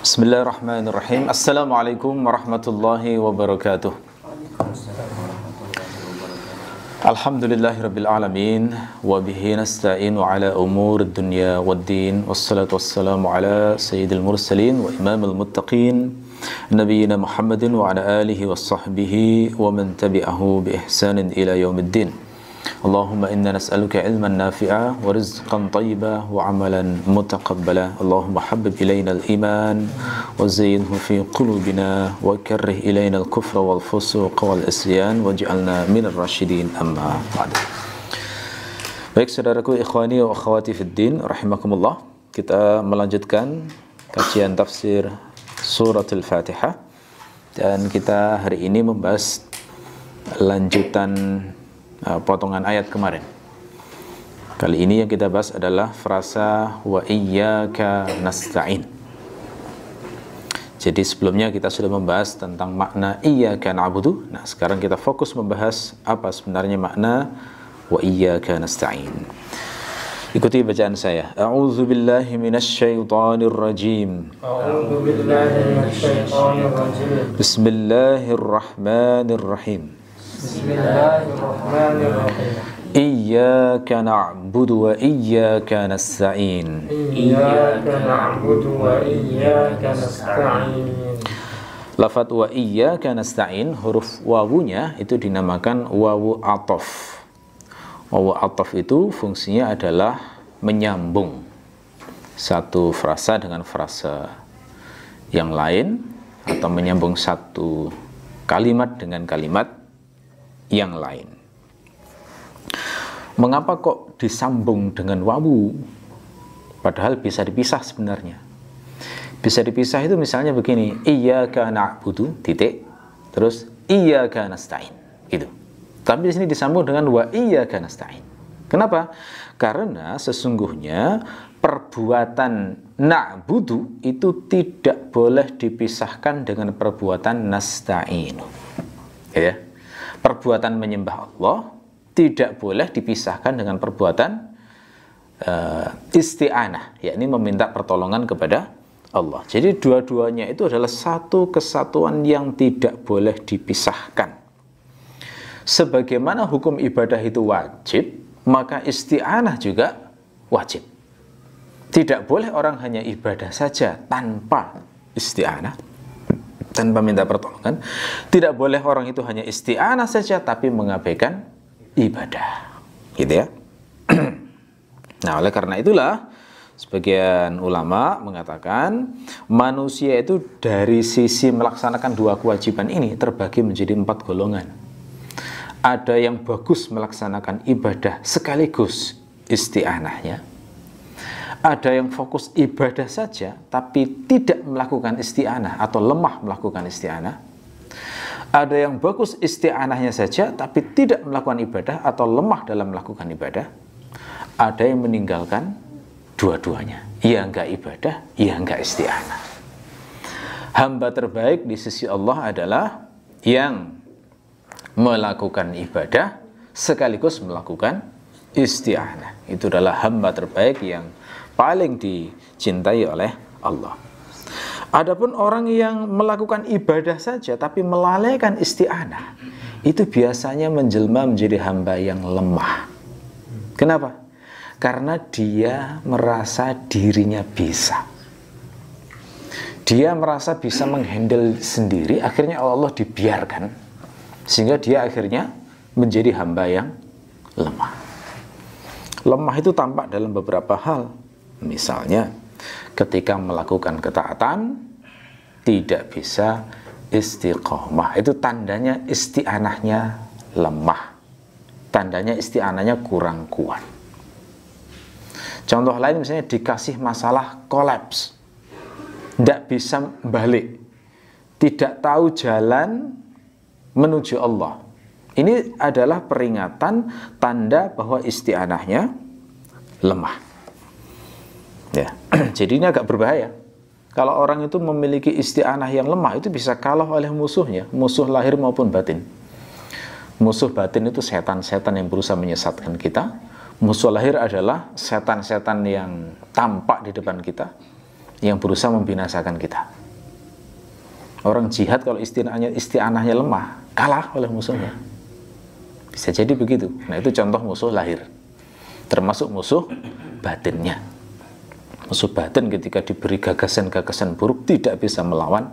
Bismillahirrahmanirrahim. Assalamualaikum warahmatullahi wabarakatuh. Alhamdulillahirabbil alamin wa bihi nasta'inu ala umuri dunya waddin wassalatu wassalamu ala sayyidil mursalin wa imamil muttaqin nabiyyina Muhammadin wa ala alihi wassahbihi wa man tabi'ahu bi ihsanin ila yaumiddin. Allahumma inna nas'aluka ilman nafi'a wa rizqan tayyiba wa amalan mutaqabbala. Allahumma habbib ilayna al-iman wa zayyinhu fi qulubina wa karrih ilayna al-kufra wal fusuqa wal isyan waj'alna minal rasyidin, amma ba'd. Baik saudaraku, ikhwani wa akhwati fid din rahimakumullah, kita melanjutkan kajian tafsir suratul Fatihah, dan kita hari ini membahas lanjutan potongan ayat kemarin. Kali ini yang kita bahas adalah frasa wa iyyaka nasta'in. Jadi sebelumnya kita sudah membahas tentang makna iyyaka na'budu. Nah, sekarang kita fokus membahas apa sebenarnya makna wa iyyaka nasta'in. Ikuti bacaan saya. A'udzu billahi minasyaitonir rajim. A'udzu billahi minasyaitonir rajim. Bismillahirrahmanirrahim. Bismillahirrahmanirrahim. Iyyaka na'budu wa iyyaka nasta'in. Iyyaka na'budu wa iyyaka nasta'in. Lafaz wa iyyaka nasta'in, huruf wawunya itu dinamakan wawu ataf. Wawu ataf itu fungsinya adalah menyambung satu frasa dengan frasa yang lain, atau menyambung satu kalimat dengan kalimat yang lain. Mengapa kok disambung dengan wawu? Padahal bisa dipisah sebenarnya. Bisa dipisah itu misalnya begini, iyyaka na'budu titik, terus iyyaka nasta'in, gitu. Tapi di sini disambung dengan wa iyyaka nasta'in. Kenapa? Karena sesungguhnya perbuatan na'budu itu tidak boleh dipisahkan dengan perbuatan nasta'in. Ya. Perbuatan menyembah Allah tidak boleh dipisahkan dengan perbuatan isti'anah, yakni meminta pertolongan kepada Allah. Jadi dua-duanya itu adalah satu kesatuan yang tidak boleh dipisahkan. Sebagaimana hukum ibadah itu wajib, maka isti'anah juga wajib. Tidak boleh orang hanya ibadah saja tanpa isti'anah, tanpa minta pertolongan. Tidak boleh orang itu hanya isti'anah saja tapi mengabaikan ibadah, gitu ya. Nah, oleh karena itulah sebagian ulama mengatakan manusia itu dari sisi melaksanakan dua kewajiban ini terbagi menjadi 4 golongan. Ada yang bagus melaksanakan ibadah sekaligus isti'anahnya. Ada yang fokus ibadah saja tapi tidak melakukan isti'anah atau lemah melakukan isti'anah. Ada yang bagus isti'anahnya saja tapi tidak melakukan ibadah atau lemah dalam melakukan ibadah. Ada yang meninggalkan dua-duanya. Ya enggak ibadah, ya enggak isti'anah. Hamba terbaik di sisi Allah adalah yang melakukan ibadah sekaligus melakukan isti'anah. Itu adalah hamba terbaik yang paling dicintai oleh Allah. Adapun orang yang melakukan ibadah saja tapi melalaikan isti'anah, itu biasanya menjelma menjadi hamba yang lemah. Kenapa? Karena dia merasa dirinya bisa. Dia merasa bisa menghandle sendiri, akhirnya Allah dibiarkan, sehingga dia akhirnya menjadi hamba yang lemah. Lemah itu tampak dalam beberapa hal. Misalnya, ketika melakukan ketaatan, tidak bisa istiqomah. Itu tandanya isti'anahnya lemah. Tandanya isti'anahnya kurang kuat. Contoh lain misalnya dikasih masalah kolaps. Tidak bisa balik. Tidak tahu jalan menuju Allah. Ini adalah peringatan tanda bahwa isti'anahnya lemah. Ya, jadi ini agak berbahaya. Kalau orang itu memiliki isti'anah yang lemah, itu bisa kalah oleh musuhnya, musuh lahir maupun batin. Musuh batin itu setan-setan yang berusaha menyesatkan kita. Musuh lahir adalah setan-setan yang tampak di depan kita. yang berusaha membinasakan kita. Orang jihad kalau isti'anahnya lemah, kalah oleh musuhnya. Bisa jadi begitu. Nah, itu contoh musuh lahir. Termasuk musuh batinnya. Musuh batin ketika diberi gagasan-gagasan buruk tidak bisa melawan.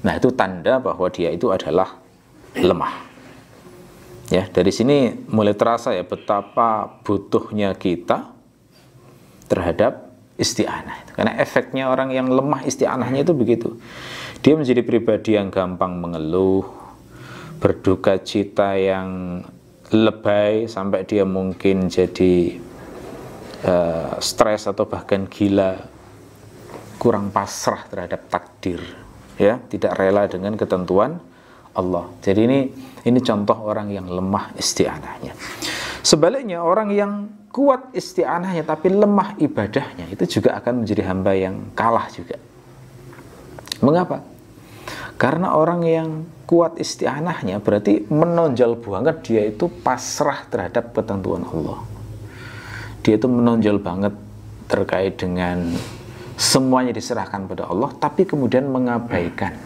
Nah, itu tanda bahwa dia itu adalah lemah. Ya, dari sini mulai terasa ya betapa butuhnya kita terhadap isti'anah. Karena efeknya orang yang lemah isti'anahnya itu begitu. Dia menjadi pribadi yang gampang mengeluh, berduka cita yang lebay sampai dia mungkin jadi stres atau bahkan gila, kurang pasrah terhadap takdir, ya, tidak rela dengan ketentuan Allah. Jadi ini contoh orang yang lemah isti'anahnya. Sebaliknya orang yang kuat isti'anahnya tapi lemah ibadahnya itu juga akan menjadi hamba yang kalah juga. Mengapa? Karena orang yang kuat isti'anahnya berarti menonjol banget dia itu pasrah terhadap ketentuan Allah. Dia itu menonjol banget terkait dengan semuanya diserahkan pada Allah, tapi kemudian mengabaikan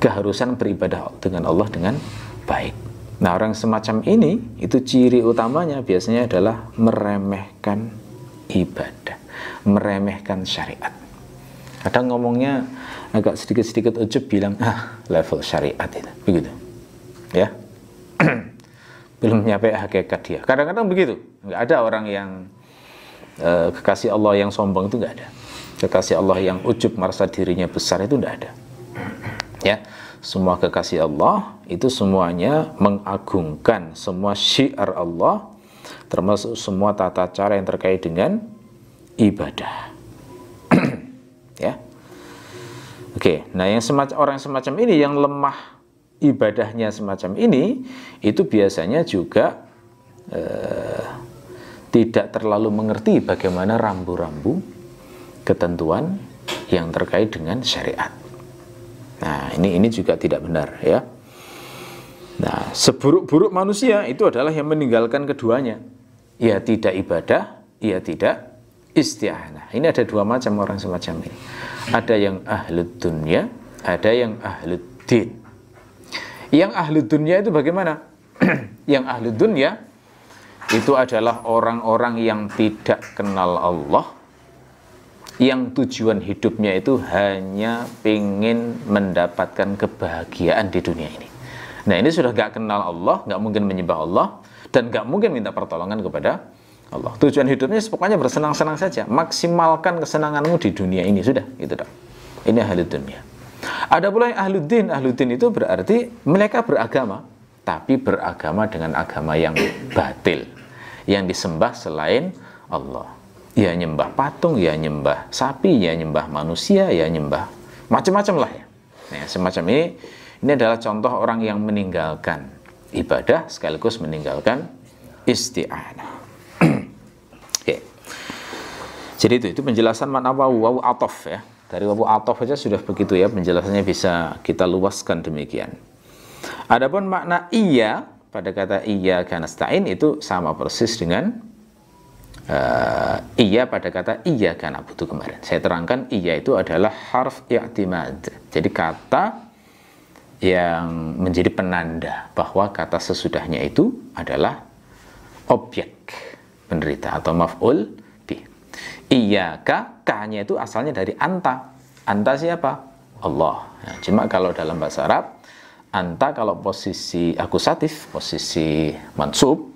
keharusan beribadah dengan Allah dengan baik. Nah, orang semacam ini itu ciri utamanya biasanya adalah meremehkan ibadah, meremehkan syariat. Kadang ngomongnya agak sedikit-sedikit ujub bilang, level syariat itu, begitu. Ya. Belum nyampe hakikat dia. Kadang-kadang begitu. Nggak ada orang yang kekasih Allah yang sombong itu nggak ada. Kekasih Allah yang ujub merasa dirinya besar itu nggak ada. Ya. Semua kekasih Allah itu semuanya mengagungkan semua syiar Allah, termasuk semua tata cara yang terkait dengan ibadah. Ya. Oke, nah yang orang semacam ini yang lemah ibadahnya semacam ini itu biasanya juga tidak terlalu mengerti bagaimana rambu-rambu ketentuan yang terkait dengan syariat. Nah, ini juga tidak benar, ya. Nah, seburuk-buruk manusia itu adalah yang meninggalkan keduanya. Ia tidak ibadah, ia tidak isti'anah. Ini ada dua macam orang semacam ini. Ada yang ahlud dunya, ada yang ahlud din. Yang ahlud dunya itu bagaimana? Yang ahlud dunya itu adalah orang-orang yang tidak kenal Allah, yang tujuan hidupnya itu hanya ingin mendapatkan kebahagiaan di dunia ini. Nah, ini sudah gak kenal Allah, gak mungkin menyembah Allah, dan gak mungkin minta pertolongan kepada Allah. Tujuan hidupnya pokoknya bersenang-senang saja, maksimalkan kesenanganmu di dunia ini, sudah, gitu dong. Ini ahlud dunya. Ada pula yang ahlud din. Ahlud din itu berarti mereka beragama, tapi beragama dengan agama yang batil, yang disembah selain Allah. Ya nyembah patung, ya nyembah sapi, ya nyembah manusia, ya nyembah macam-macam lah ya. Nah, semacam ini adalah contoh orang yang meninggalkan ibadah sekaligus meninggalkan isti'anah. Oke. Jadi itu penjelasan makna wawu atof ya. Dari wawu atof saja sudah begitu ya, penjelasannya bisa kita luaskan demikian. Adapun makna iya pada kata iya nasta'in itu sama persis dengan iya pada kata iya karena butuh kemarin. Saya terangkan iya itu adalah harf i'timad. Jadi kata yang menjadi penanda bahwa kata sesudahnya itu adalah objek penderita atau maf'ul bih. Iyyaka, ka-nya itu asalnya dari anta. Anta siapa? Allah. Nah, cuma kalau dalam bahasa Arab, anta kalau posisi akusatif, posisi mansub,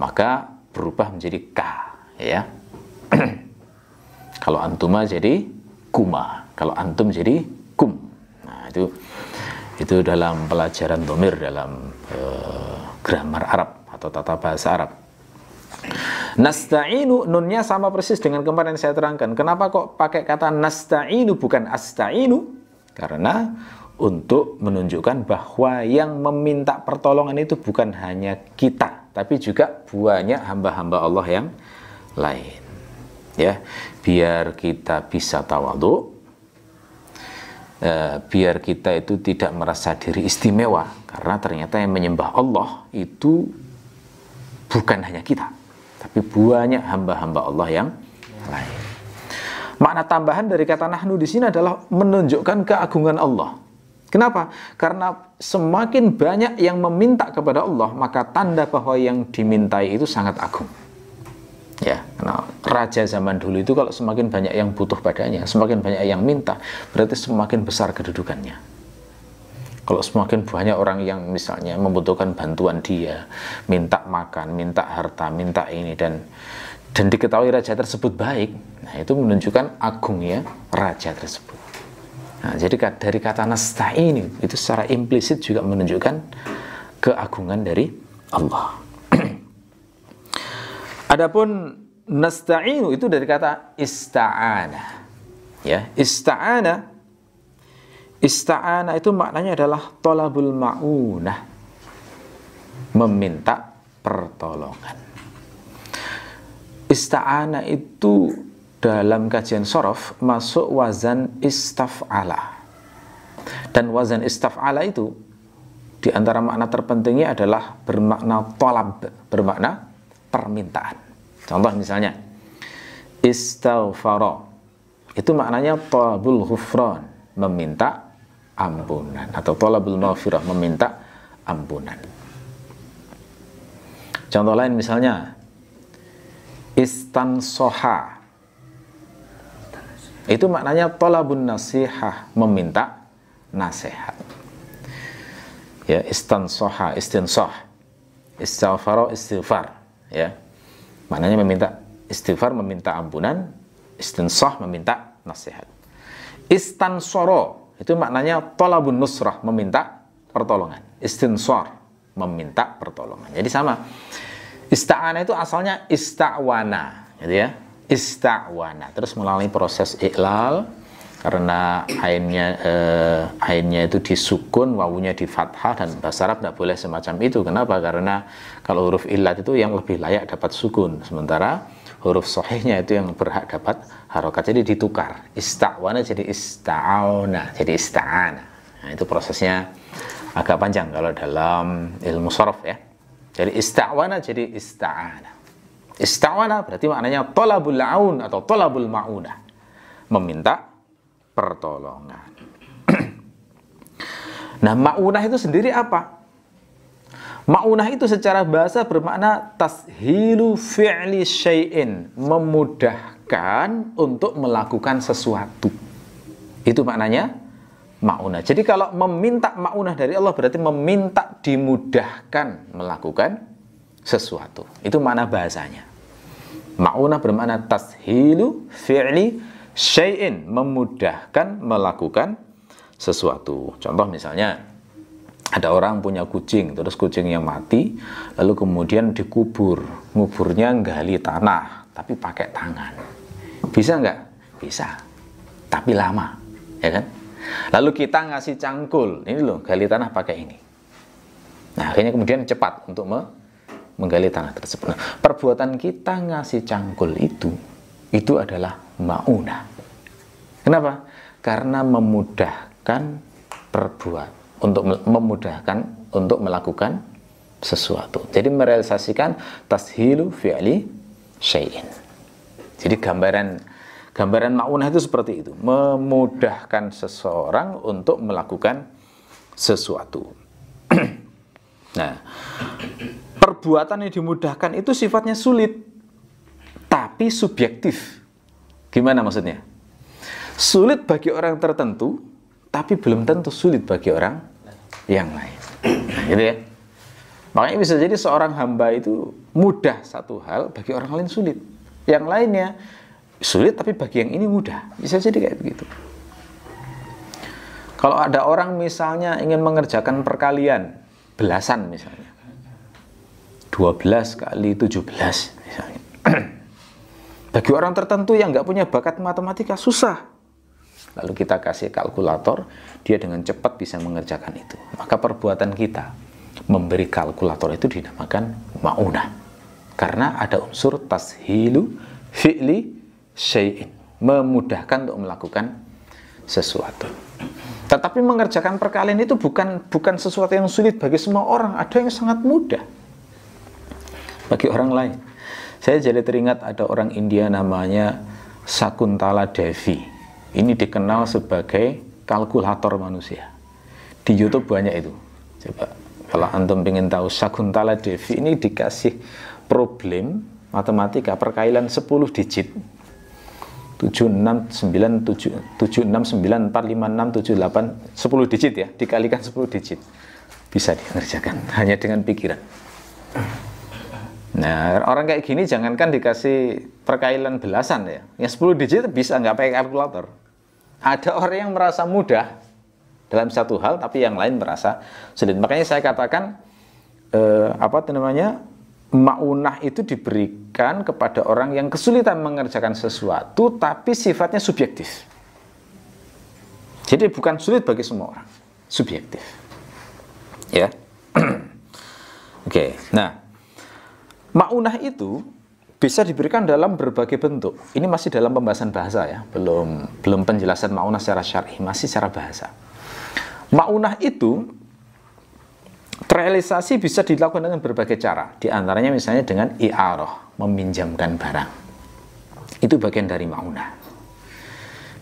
maka berubah menjadi ka, ya. Kalau antuma jadi kuma, kalau antum jadi kum. Nah, itu dalam pelajaran dhamir dalam grammar Arab atau tata bahasa Arab. Nasta'inu, nunnya sama persis dengan kemarin saya terangkan. Kenapa kok pakai kata nasta'inu bukan asta'inu? Karena untuk menunjukkan bahwa yang meminta pertolongan itu bukan hanya kita, tapi juga banyak hamba-hamba Allah yang lain. Ya, biar kita bisa tawadhu, biar kita itu tidak merasa diri istimewa, karena ternyata yang menyembah Allah itu bukan hanya kita, tapi banyak hamba-hamba Allah yang lain. Makna tambahan dari kata nahnu di sini adalah menunjukkan keagungan Allah. Kenapa? Karena semakin banyak yang meminta kepada Allah, maka tanda bahwa yang dimintai itu sangat agung. Ya, karena raja zaman dulu itu kalau semakin banyak yang butuh padanya, semakin banyak yang minta, berarti semakin besar kedudukannya. Kalau semakin banyak orang yang misalnya membutuhkan bantuan dia, minta makan, minta harta, minta ini, dan diketahui raja tersebut baik, nah itu menunjukkan agungnya raja tersebut. Nah, jadi dari kata nasta'in itu secara implisit juga menunjukkan keagungan dari Allah. Adapun nasta'inu itu dari kata ista'ana. Ya, ista'ana itu maknanya adalah thalabul ma'unah, meminta pertolongan. Ista'ana itu dalam kajian shorof masuk wazan istaf'ala. Dan wazan istaf'ala itu di antara makna terpentingnya adalah bermakna thalab, bermakna permintaan. Contoh misalnya istaghfara, itu maknanya thalabul ghufran, meminta ampunan, atau thalabul maghfirah, meminta ampunan. Contoh lain misalnya istansoha, itu maknanya thalabun nasihah, meminta nasihat. Ya, istansoha, istinsoh, istighfar, istighfar, ya, maknanya meminta istighfar, meminta ampunan, istinsoh, meminta nasihat. Istansoro, itu maknanya thalabun nusrah, meminta pertolongan. Istinsor, meminta pertolongan. Jadi sama. Ista'ana itu asalnya ista'wana, gitu ya. Ista'wana, terus melalui proses iklal, karena ainnya itu disukun, wawunya di fathah, dan bahasa Arab tidak boleh semacam itu. Kenapa? Karena kalau huruf illat itu yang lebih layak dapat sukun, sementara huruf sahihnya itu yang berhak dapat harokat. Jadi ditukar, ista'wana jadi ista'auna, jadi ista'ana. Nah, itu prosesnya agak panjang kalau dalam ilmu shorof ya. Jadi ista'wana jadi ista'ana. Ista'wana berarti maknanya thalabul aun atau thalabul ma'unah, meminta pertolongan. Nah, ma'unah itu sendiri apa? Ma'unah itu secara bahasa bermakna tashilu fi'li syai'in, memudahkan untuk melakukan sesuatu. Itu maknanya ma'unah. Jadi kalau meminta ma'unah dari Allah berarti meminta dimudahkan melakukan sesuatu. Itu makna bahasanya. Ma'unah bermakna tashilu fi'li syai'in, memudahkan melakukan sesuatu. Contoh misalnya ada orang punya kucing, terus kucingnya mati, lalu kemudian dikubur. Nguburnya gali tanah, tapi pakai tangan. Bisa nggak? Bisa. Tapi lama, ya kan? Lalu kita ngasih cangkul, ini loh, gali tanah pakai ini. Nah, akhirnya kemudian cepat untuk menggali tanah tersebut. Nah, perbuatan kita ngasih cangkul itu adalah ma'unah. Kenapa? Karena memudahkan memudahkan untuk melakukan sesuatu. Jadi merealisasikan tashilu fi'li syai'in. Jadi gambaran ma'unah itu seperti itu, memudahkan seseorang untuk melakukan sesuatu. Nah, perbuatan yang dimudahkan itu sifatnya sulit, tapi subjektif. Gimana maksudnya? Sulit bagi orang tertentu, tapi belum tentu sulit bagi orang yang lain. Nah, gitu ya. Makanya bisa jadi seorang hamba itu mudah satu hal, bagi orang lain sulit. Yang lainnya sulit, tapi bagi yang ini mudah. Bisa jadi kayak begitu. Kalau ada orang misalnya ingin mengerjakan perkalian, belasan misalnya, 12 kali 17 misalnya. Bagi orang tertentu yang nggak punya bakat matematika, susah. Lalu kita kasih kalkulator, dia dengan cepat bisa mengerjakan itu. Maka perbuatan kita memberi kalkulator itu dinamakan ma'unah. Karena ada unsur tashilu fi'li syai'in, memudahkan untuk melakukan sesuatu. Tetapi mengerjakan perkalian itu bukan sesuatu yang sulit bagi semua orang. Ada yang sangat mudah bagi orang lain. Saya jadi teringat ada orang India namanya Sakuntala Devi. Ini dikenal sebagai kalkulator manusia. Di YouTube banyak itu. Coba kalau antum ingin tahu Sakuntala Devi ini dikasih problem matematika perkailan 10 digit. 7694776945678 10 digit ya, dikalikan 10 digit. Bisa dikerjakan hanya dengan pikiran. Nah, orang kayak gini jangankan dikasih perkailan belasan ya. Yang 10 digit bisa nggak pakai kalkulator. Ada orang yang merasa mudah dalam satu hal, tapi yang lain merasa sulit. Makanya saya katakan ma'unah itu diberikan kepada orang yang kesulitan mengerjakan sesuatu, tapi sifatnya subjektif. Jadi bukan sulit bagi semua orang, subjektif. Ya, oke. Nah, ma'unah itu bisa diberikan dalam berbagai bentuk. Ini masih dalam pembahasan bahasa ya, belum penjelasan ma'unah secara syar'i, masih secara bahasa. Ma'unah itu terrealisasi bisa dilakukan dengan berbagai cara. Di antaranya misalnya dengan i'arah, meminjamkan barang. Itu bagian dari ma'unah.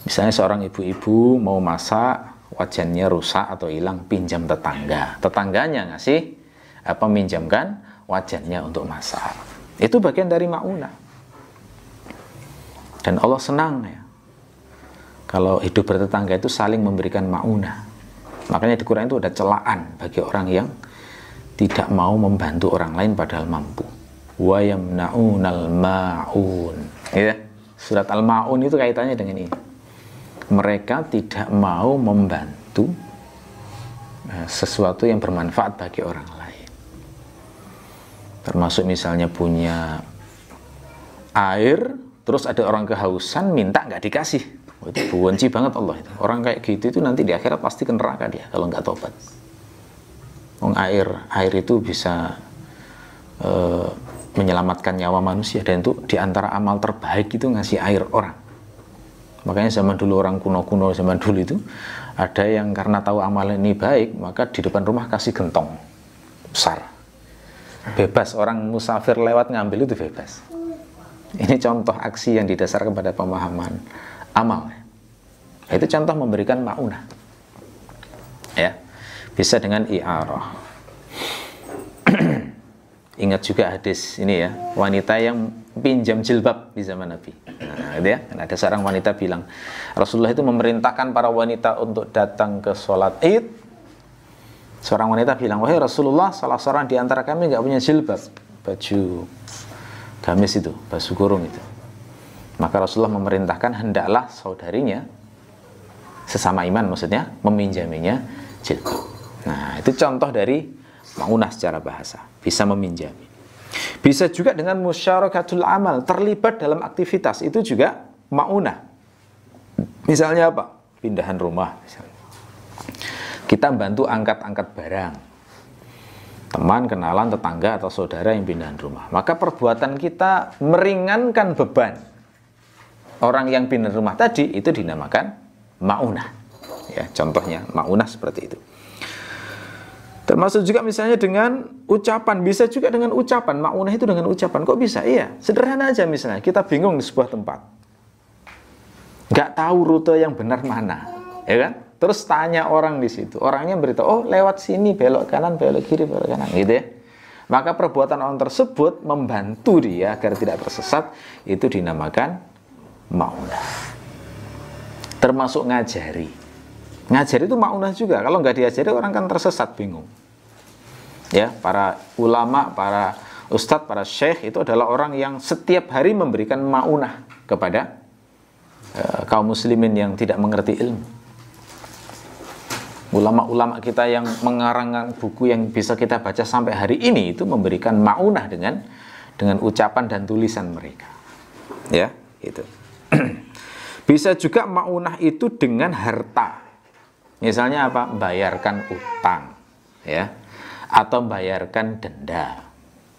Misalnya seorang ibu-ibu mau masak, wajannya rusak atau hilang, pinjam tetangga. Tetangganya ngasih meminjamkan wajannya untuk masak. Itu bagian dari ma'unah. Dan Allah senang ya kalau hidup bertetangga itu saling memberikan ma'unah. Makanya di Quran itu ada celaan bagi orang yang tidak mau membantu orang lain padahal mampu. Wa yamna'unal ma'un. Ya. Surat Al-Ma'un itu kaitannya dengan ini. Mereka tidak mau membantu sesuatu yang bermanfaat bagi orang lain. Termasuk misalnya punya air, terus ada orang kehausan minta nggak dikasih. Itu benci banget Allah itu. Orang kayak gitu itu nanti di akhirat pasti ke neraka dia kalau nggak tobat. Air itu bisa menyelamatkan nyawa manusia, dan itu diantara amal terbaik itu ngasih air orang. Makanya zaman dulu orang kuno-kuno zaman dulu itu ada yang karena tahu amal ini baik, maka di depan rumah kasih gentong besar, bebas orang musafir lewat ngambil itu bebas. Ini contoh aksi yang didasarkan pada pemahaman amal. Itu contoh memberikan ma'unah. Ya, bisa dengan i'arah. Ingat juga hadis ini ya, wanita yang pinjam jilbab di zaman Nabi. Nah, gitu ya. Ada seorang wanita bilang, Rasulullah itu memerintahkan para wanita untuk datang ke sholat Id. Seorang wanita bilang, wahai Rasulullah, salah seorang di antara kami nggak punya jilbab, baju gamis itu, baju kurung itu. Maka Rasulullah memerintahkan hendaklah saudarinya, sesama iman maksudnya, meminjaminya jilbab. Nah, itu contoh dari ma'unah secara bahasa, bisa meminjami. Bisa juga dengan musyarakatul amal, terlibat dalam aktivitas, itu juga ma'unah. Misalnya apa? Pindahan rumah misalnya. Kita bantu angkat-angkat barang. Teman, kenalan, tetangga, atau saudara yang pindahan rumah. Maka perbuatan kita meringankan beban orang yang pindah rumah tadi, itu dinamakan ma'unah. Ya, contohnya ma'unah seperti itu. Termasuk juga misalnya dengan ucapan, bisa juga dengan ucapan. Ma'unah itu dengan ucapan. Kok bisa? Iya, sederhana aja misalnya. Kita bingung di sebuah tempat, nggak tahu rute yang benar mana, ya kan? Terus tanya orang di situ, orangnya beritahu, oh lewat sini, belok kanan, belok kiri, belok kanan, gitu ya. Maka perbuatan orang tersebut membantu dia agar tidak tersesat, itu dinamakan ma'unah. Termasuk ngajari. Ngajari itu ma'unah juga. Kalau nggak diajari orang kan tersesat, bingung. Ya, para ulama, para ustadz, para syekh itu adalah orang yang setiap hari memberikan ma'unah kepada kaum muslimin yang tidak mengerti ilmu. Ulama-ulama kita yang mengarang buku yang bisa kita baca sampai hari ini itu memberikan ma'unah dengan ucapan dan tulisan mereka. Ya, itu. Bisa juga ma'unah itu dengan harta. Misalnya apa? Bayarkan utang, ya, atau bayarkan denda.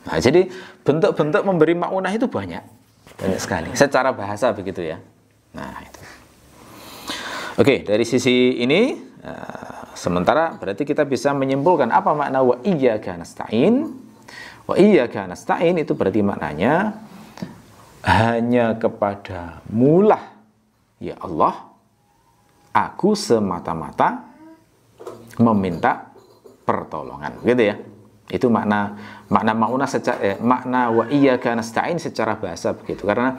Nah, jadi bentuk-bentuk memberi ma'unah itu banyak sekali. Secara bahasa begitu ya. Nah, itu. Oke, dari sisi ini sementara berarti kita bisa menyimpulkan apa makna wa iyyaka nasta'in. Wa iyyaka nasta'in itu berarti maknanya hanya kepadamulah ya Allah aku semata-mata meminta pertolongan, gitu ya. Itu makna makna wa iyyaka nasta'in secara bahasa begitu. Karena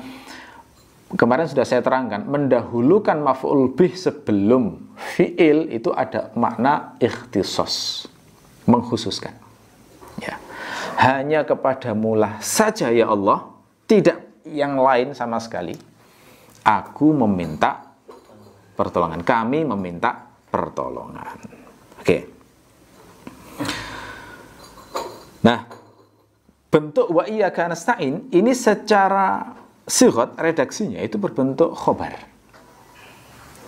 kemarin sudah saya terangkan, mendahulukan maf'ul bih sebelum fi'il itu ada makna ikhtisos, mengkhususkan. Ya. Hanya kepadamulah saja ya Allah, tidak yang lain sama sekali. Aku meminta pertolongan. Kami meminta pertolongan. Oke. Nah, bentuk wa iyyaka nasta'in ini secara sighat redaksinya itu berbentuk khobar.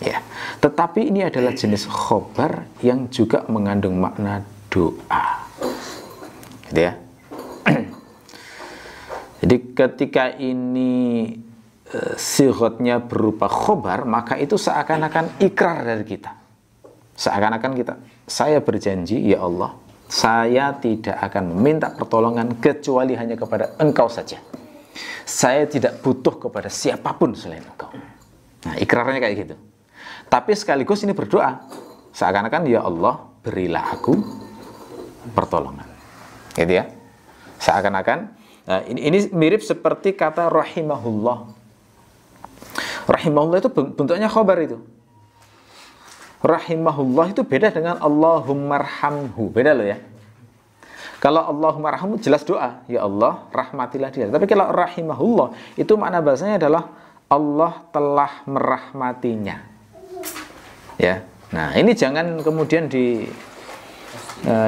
Ya. Tetapi ini adalah jenis khobar yang juga mengandung makna doa. Gitu ya. Jadi ketika ini sighatnya berupa khobar, maka itu seakan-akan ikrar dari kita. Seakan-akan kita, saya berjanji ya Allah, saya tidak akan meminta pertolongan kecuali hanya kepada Engkau saja. Saya tidak butuh kepada siapapun selain Engkau. Nah, ikrarnya kayak gitu. Tapi sekaligus ini berdoa, seakan-akan ya Allah, berilah aku pertolongan. Gitu ya. Seakan-akan ini mirip seperti kata rahimahullah. Rahimahullah itu bentuknya khobar itu. Rahimahullah itu beda dengan Allahummarhamhu. Beda loh ya. Kalau Allahummarhamhu jelas doa, ya Allah rahmatilah dia. Tapi kalau rahimahullah itu makna bahasanya adalah Allah telah merahmatinya. Ya. Nah, ini jangan kemudian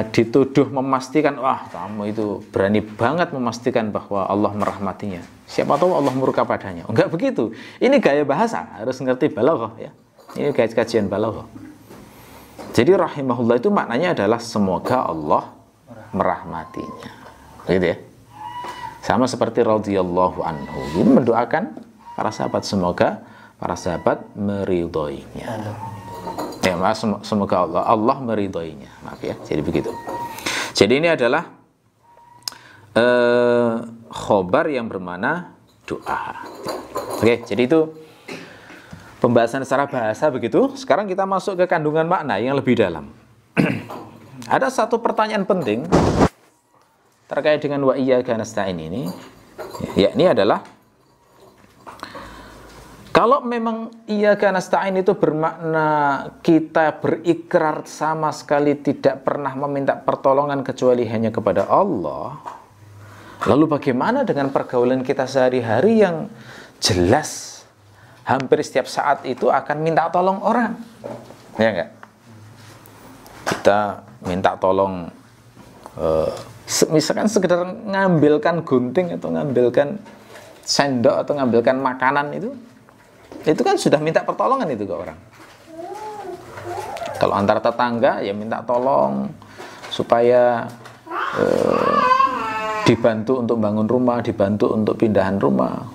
dituduh memastikan, wah kamu itu berani banget memastikan bahwa Allah merahmatinya. Siapa tahu Allah murka padanya. Enggak begitu. Ini gaya bahasa, harus ngerti balaghah ya. Ini gaya kajian balaghah. Jadi rahimahullah itu maknanya adalah semoga Allah merahmatinya. Gitu ya. Sama seperti radhiyallahu anhu. Ini mendoakan para sahabat semoga para sahabat meridhoinya. Ya, semoga Allah meridhoinya. Maaf ya. Jadi begitu. Jadi ini adalah khobar yang bermakna doa. Oke, jadi itu pembahasan secara bahasa begitu. Sekarang kita masuk ke kandungan makna yang lebih dalam. Ada satu pertanyaan penting terkait dengan wa iyyaka nasta'in ini, yakni adalah kalau memang iyyaka nasta'in itu bermakna kita berikrar sama sekali tidak pernah meminta pertolongan kecuali hanya kepada Allah, lalu bagaimana dengan pergaulan kita sehari-hari yang jelas hampir setiap saat itu akan minta tolong orang? Ya enggak? Kita minta tolong misalkan sekedar ngambilkan gunting atau ngambilkan sendok atau ngambilkan makanan itu kan sudah minta pertolongan itu ke orang. Kalau antar tetangga ya minta tolong supaya dibantu untuk bangun rumah, dibantu untuk pindahan rumah.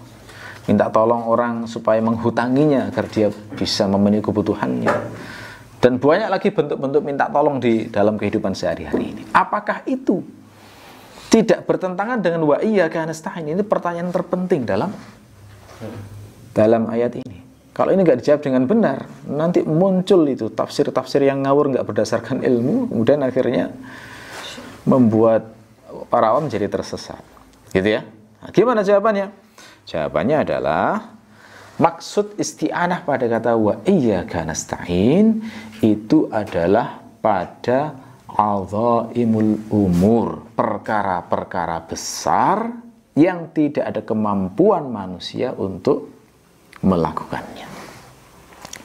Minta tolong orang supaya menghutanginya agar dia bisa memenuhi kebutuhannya. Dan banyak lagi bentuk-bentuk minta tolong di dalam kehidupan sehari-hari ini. Apakah itu tidak bertentangan dengan wa iyyaka nasta'in? Ini pertanyaan terpenting dalam ayat ini. Kalau ini nggak dijawab dengan benar, nanti muncul itu tafsir-tafsir yang ngawur, nggak berdasarkan ilmu, kemudian akhirnya membuat para awam jadi tersesat. Gitu ya. Nah, gimana jawabannya? Jawabannya adalah maksud isti'anah pada kata wa iyyaka nasta'in itu adalah pada adzaimul umur, perkara-perkara besar yang tidak ada kemampuan manusia untuk melakukannya.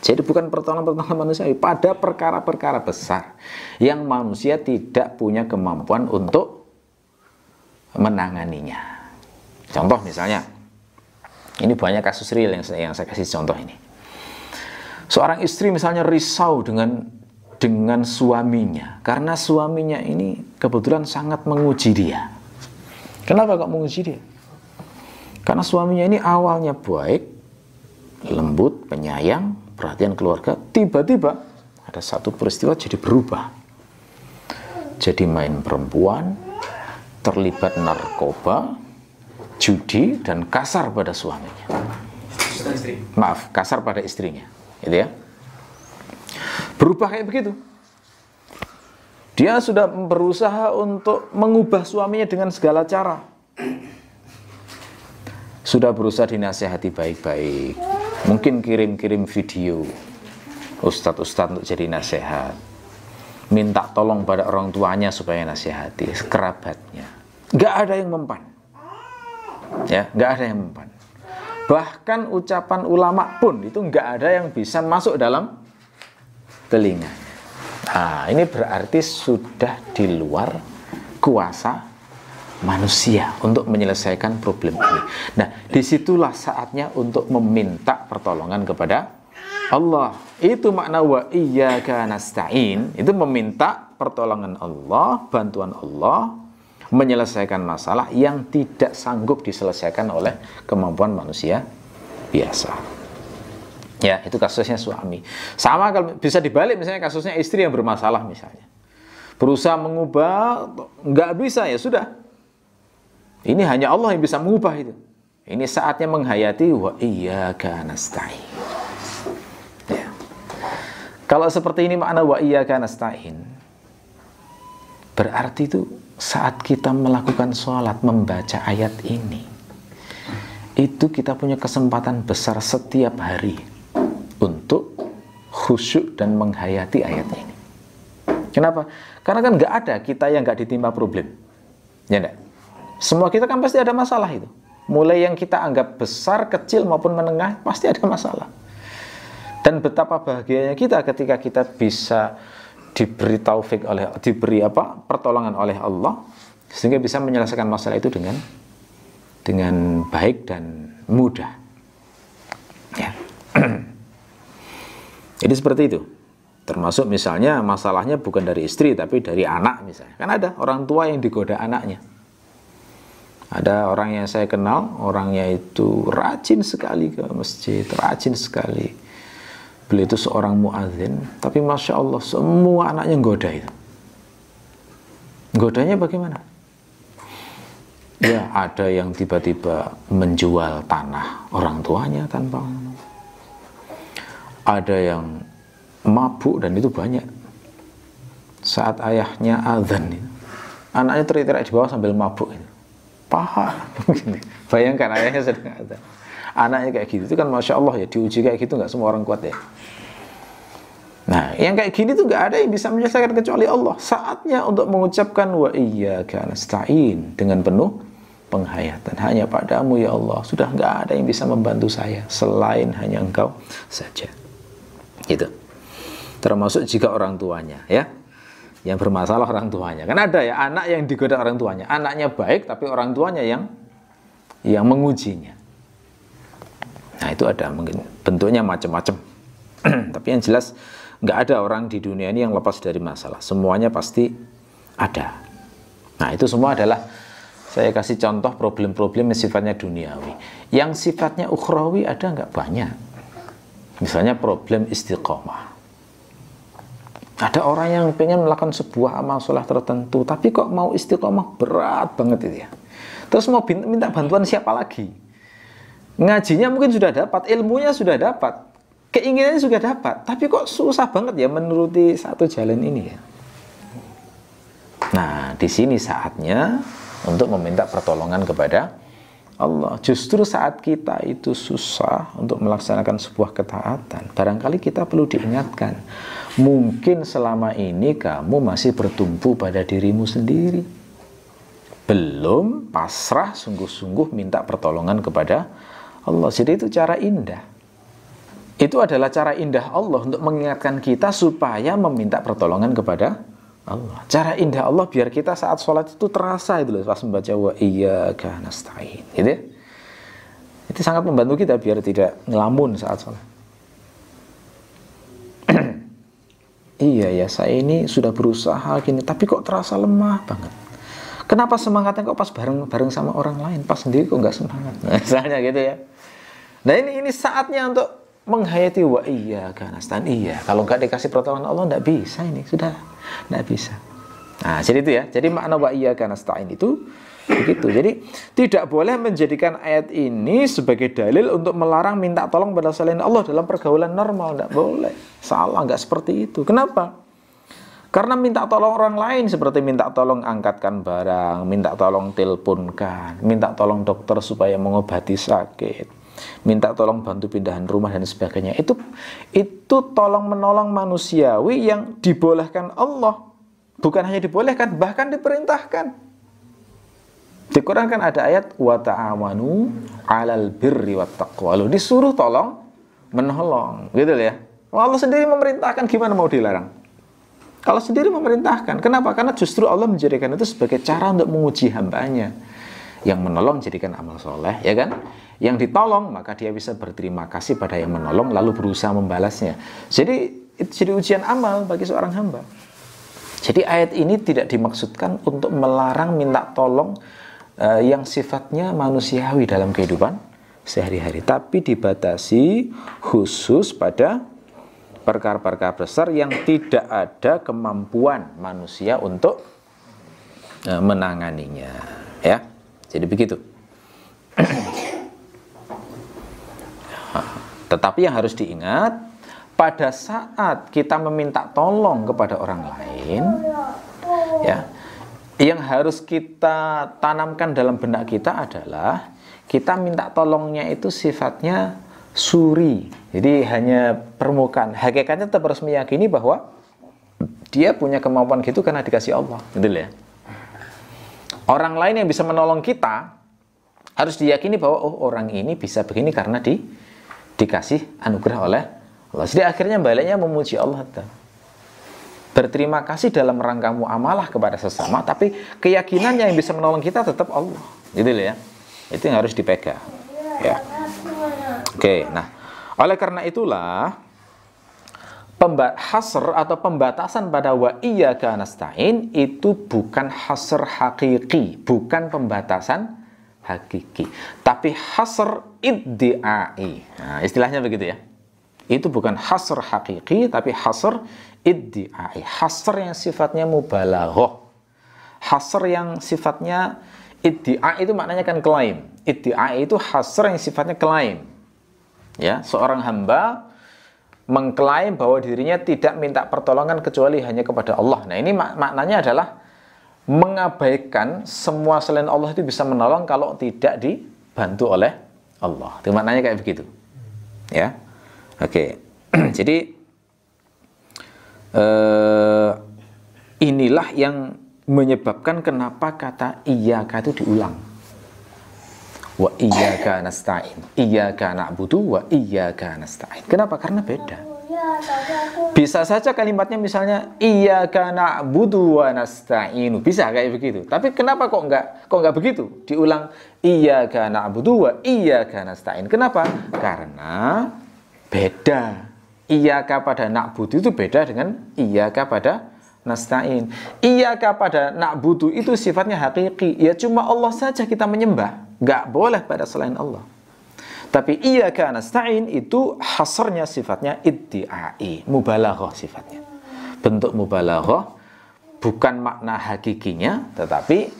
Jadi bukan pertolongan manusia, pada perkara-perkara besar yang manusia tidak punya kemampuan untuk menanganinya. Contoh misalnya, ini banyak kasus real yang saya kasih contoh ini. Seorang istri misalnya risau dengan suaminya karena suaminya ini kebetulan sangat menguji dia. Kenapa kok menguji dia? Karena suaminya ini awalnya baik, lembut, penyayang, perhatian keluarga, tiba-tiba ada satu peristiwa jadi berubah. Jadi main perempuan, terlibat narkoba, judi dan kasar pada suaminya. Maaf, kasar pada istrinya, gitu ya. Berubah kayak begitu. Dia sudah berusaha untuk mengubah suaminya dengan segala cara. Sudah berusaha dinasihati baik-baik. Mungkin kirim-kirim video ustadz-ustadz untuk jadi nasihat. Minta tolong pada orang tuanya supaya nasihati, kerabatnya. Nggak ada yang mempan. Ya, nggak ada yang mempan. Bahkan ucapan ulama pun itu nggak ada yang bisa masuk dalam telinga. Nah, ini berarti sudah di luar kuasa manusia untuk menyelesaikan problem ini. Nah, disitulah saatnya untuk meminta pertolongan kepada Allah. Itu makna wa iyyaka nasta'in. Itu meminta pertolongan Allah, bantuan Allah, menyelesaikan masalah yang tidak sanggup diselesaikan oleh kemampuan manusia biasa. Ya, itu kasusnya suami. Sama kalau bisa dibalik, misalnya kasusnya istri yang bermasalah misalnya. Berusaha mengubah, nggak bisa, ya sudah. Ini hanya Allah yang bisa mengubah itu. Ini saatnya menghayati wa iyyaka nasta'in. Ya. Kalau seperti ini makna wa iyyaka nasta'in, berarti itu saat kita melakukan sholat, membaca ayat ini, itu kita punya kesempatan besar setiap hari untuk khusyuk dan menghayati ayat ini. Kenapa? Karena kan nggak ada kita yang nggak ditimpa problem, ya enggak? Semua kita kan pasti ada masalah itu. Mulai yang kita anggap besar, kecil maupun menengah, pasti ada masalah. Dan betapa bahagianya kita ketika kita bisa diberi taufik oleh, diberi pertolongan oleh Allah, sehingga bisa menyelesaikan masalah itu dengan baik dan mudah. Ya. Jadi seperti itu. Termasuk misalnya masalahnya bukan dari istri tapi dari anak misalnya. Kan ada orang tua yang digoda anaknya. Ada orang yang saya kenal, orangnya itu rajin sekali ke masjid, rajin sekali. Beliau itu seorang muadzin, tapi Masya Allah semua anaknya goda itu. Godanya bagaimana? Ya, ada yang tiba-tiba menjual tanah orang tuanya tanpa. Ada yang mabuk, dan itu banyak. Saat ayahnya azan, anaknya teriak-teriak di bawah sambil mabuk itu. Paha. Bayangkan ayahnya sedang azan, anaknya kayak gitu. Itu kan Masya Allah ya, diuji kayak gitu nggak semua orang kuat ya. Nah, yang kayak gini tuh nggak ada yang bisa menyelesaikan kecuali Allah. Saatnya untuk mengucapkan wa iyyaka nasta'in dengan penuh penghayatan. Hanya padamu ya Allah, sudah nggak ada yang bisa membantu saya selain hanya Engkau saja. Gitu. Termasuk jika orang tuanya, ya, yang bermasalah orang tuanya. Kan ada ya anak yang digoda orang tuanya. Anaknya baik tapi orang tuanya yang mengujinya. Nah, itu ada mungkin bentuknya macam-macam. Tapi yang jelas nggak ada orang di dunia ini yang lepas dari masalah. Semuanya pasti ada. Nah, itu semua adalah saya kasih contoh problem-problem yang sifatnya duniawi. Yang sifatnya ukhrawi ada nggak? Banyak. Misalnya problem istiqomah. Ada orang yang pengen melakukan sebuah amal soleh tertentu, tapi kok mau istiqomah berat banget itu ya. Terus mau minta bantuan siapa lagi? Ngajinya mungkin sudah dapat, ilmunya sudah dapat, keinginannya sudah dapat, tapi kok susah banget ya menuruti satu jalan ini ya. Nah, di sini saatnya untuk meminta pertolongan kepada Allah. Justru saat kita itu susah untuk melaksanakan sebuah ketaatan, barangkali kita perlu diingatkan, mungkin selama ini kamu masih bertumpu pada dirimu sendiri, belum pasrah sungguh-sungguh minta pertolongan kepada Allah. Jadi itu cara indah. Itu adalah cara indah Allah untuk mengingatkan kita supaya meminta pertolongan kepada Allah. Cara indah Allah biar kita saat sholat itu terasa itu loh, pas membaca wa iyyaka nasta'in. Gitu ya? Itu sangat membantu kita biar tidak ngelamun saat sholat. Iya ya, saya ini sudah berusaha gini, tapi kok terasa lemah banget. Kenapa semangatnya kok pas bareng sama orang lain, pas sendiri kok nggak semangat? Nah, misalnya gitu ya. Nah, ini saatnya untuk menghayati wa iyyaka nasta'in. Iya, kalau nggak dikasih pertolongan Allah nggak bisa ini, sudah nggak bisa. Nah, jadi itu ya. Jadi makna wa iyyaka nasta'in itu Begitu. Jadi tidak boleh menjadikan ayat ini sebagai dalil untuk melarang minta tolong pada selain Allah dalam pergaulan normal. Tidak boleh. Salah, nggak seperti itu. Kenapa? Karena minta tolong orang lain seperti minta tolong angkatkan barang, minta tolong teleponkan, minta tolong dokter supaya mengobati sakit, minta tolong bantu pindahan rumah dan sebagainya. Itu tolong menolong manusiawi yang dibolehkan Allah. Bukan hanya dibolehkan, bahkan diperintahkan. Di Quran kan ada ayat wa ta'awanu 'alal birri wat taqwa. Loh, disuruh tolong menolong, gitu ya. Allah sendiri memerintahkan, gimana mau dilarang? Kalau sendiri memerintahkan, kenapa? Karena justru Allah menjadikan itu sebagai cara untuk menguji hambanya. Yang menolong jadikan amal soleh, ya kan? Yang ditolong, maka dia bisa berterima kasih pada yang menolong, lalu berusaha membalasnya. Jadi, itu jadi ujian amal bagi seorang hamba. Jadi ayat ini tidak dimaksudkan untuk melarang minta tolong yang sifatnya manusiawi dalam kehidupan sehari-hari, tapi dibatasi khusus pada perkara-perkara besar yang tidak ada kemampuan manusia untuk menanganinya, ya. Jadi begitu. Tetapi yang harus diingat, pada saat kita meminta tolong kepada orang lain, ya, yang harus kita tanamkan dalam benak kita adalah kita minta tolongnya itu sifatnya suri. Jadi hanya permukaan. Hakikatnya tetap harus meyakini bahwa dia punya kemampuan gitu karena dikasih Allah. Betul ya? Orang lain yang bisa menolong kita harus diyakini bahwa oh, orang ini bisa begini karena dikasih anugerah oleh Allah. Jadi akhirnya baliknya memuji Allah. Berterima kasih dalam rangka muamalah kepada sesama, tapi keyakinannya yang bisa menolong kita tetap Allah, gitu ya. Itu yang harus dipegang, ya. Oke, nah, oleh karena itulah hasr atau pembatasan pada wa iyyaka nasta'in itu bukan hasr hakiki, bukan pembatasan hakiki, tapi hasr iddi'ai. Nah, istilahnya begitu ya. Itu bukan hasr hakiki, tapi hasr iddi'ai. Hasr yang sifatnya mubalaghah. Hasr yang sifatnya iddi'ai itu maknanya kan klaim. Iddi'ai itu hasr yang sifatnya klaim. Ya, seorang hamba mengklaim bahwa dirinya tidak minta pertolongan kecuali hanya kepada Allah. Nah, ini maknanya adalah mengabaikan semua selain Allah itu bisa menolong kalau tidak dibantu oleh Allah. Itu maknanya kayak begitu. Ya. Oke. Jadi inilah yang menyebabkan kenapa kata iyyaka itu diulang. Wa iyyaka nasta'in. Iyyaka na'budu wa iyyaka nasta'in. Kenapa? Karena beda. Bisa saja kalimatnya misalnya iyyaka na'budu wa nasta'inu. Bisa kayak begitu. Tapi kenapa kok enggak begitu? Diulang iyyaka na'budu wa iyyaka nasta'in. Kenapa? Karena beda. Iyyaka pada na'budu itu beda dengan iyyaka pada nasta'in. Iyyaka pada na'budu itu sifatnya hakiki. Ya cuma Allah saja kita menyembah. Nggak boleh pada selain Allah. Tapi iyyaka nasta'in itu hasrnya sifatnya iddi'ai, mubalaghah sifatnya. Bentuk mubalaghah bukan makna hakikinya, tetapi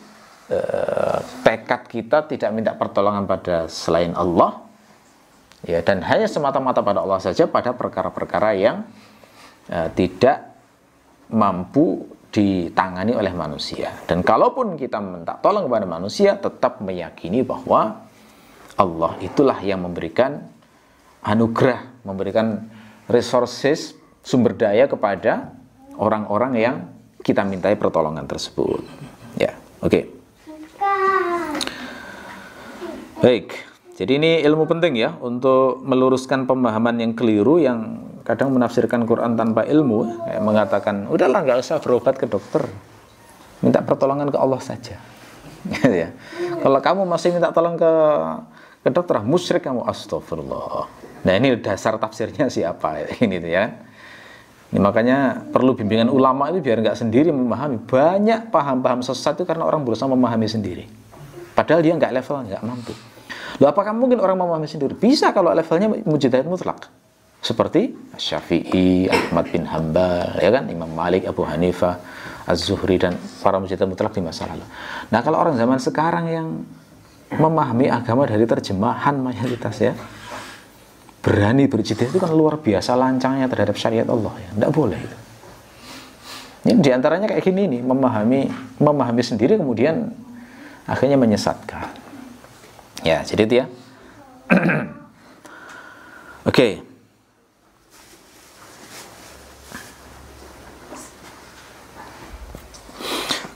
tekad kita tidak minta pertolongan pada selain Allah, ya, dan hanya semata-mata pada Allah saja pada perkara-perkara yang tidak mampu ditangani oleh manusia. Dan kalaupun kita minta tolong kepada manusia, tetap meyakini bahwa Allah itulah yang memberikan anugerah, memberikan resources, sumber daya kepada orang-orang yang kita mintai pertolongan tersebut. Ya, oke. Baik, jadi ini ilmu penting ya untuk meluruskan pemahaman yang keliru yang kadang menafsirkan Quran tanpa ilmu, kayak mengatakan udahlah nggak usah berobat ke dokter, minta pertolongan ke Allah saja. Ya. Kalau kamu masih minta tolong ke dokter, musyrik kamu, astagfirullah. Nah ini dasar tafsirnya siapa ini tuh ya. Ini makanya perlu bimbingan ulama itu biar nggak sendiri memahami. Banyak paham-paham sesat itu karena orang berusaha memahami sendiri. Padahal dia nggak level, nggak mampu. Loh, apakah mungkin orang memahami sendiri? Bisa kalau levelnya mujtahid mutlak. Seperti Syafi'i, Ahmad bin Hanbal, ya kan, Imam Malik, Abu Hanifah, Az-Zuhri dan para mujtahid mutlak di masa lalu. Nah, kalau orang zaman sekarang yang memahami agama dari terjemahan mayoritas ya, berani berijtihad itu kan luar biasa lancangnya terhadap syariat Allah ya. Tidak boleh itu. Ini diantaranya kayak gini nih, memahami sendiri kemudian akhirnya menyesatkan. Ya, jadi itu ya. Oke.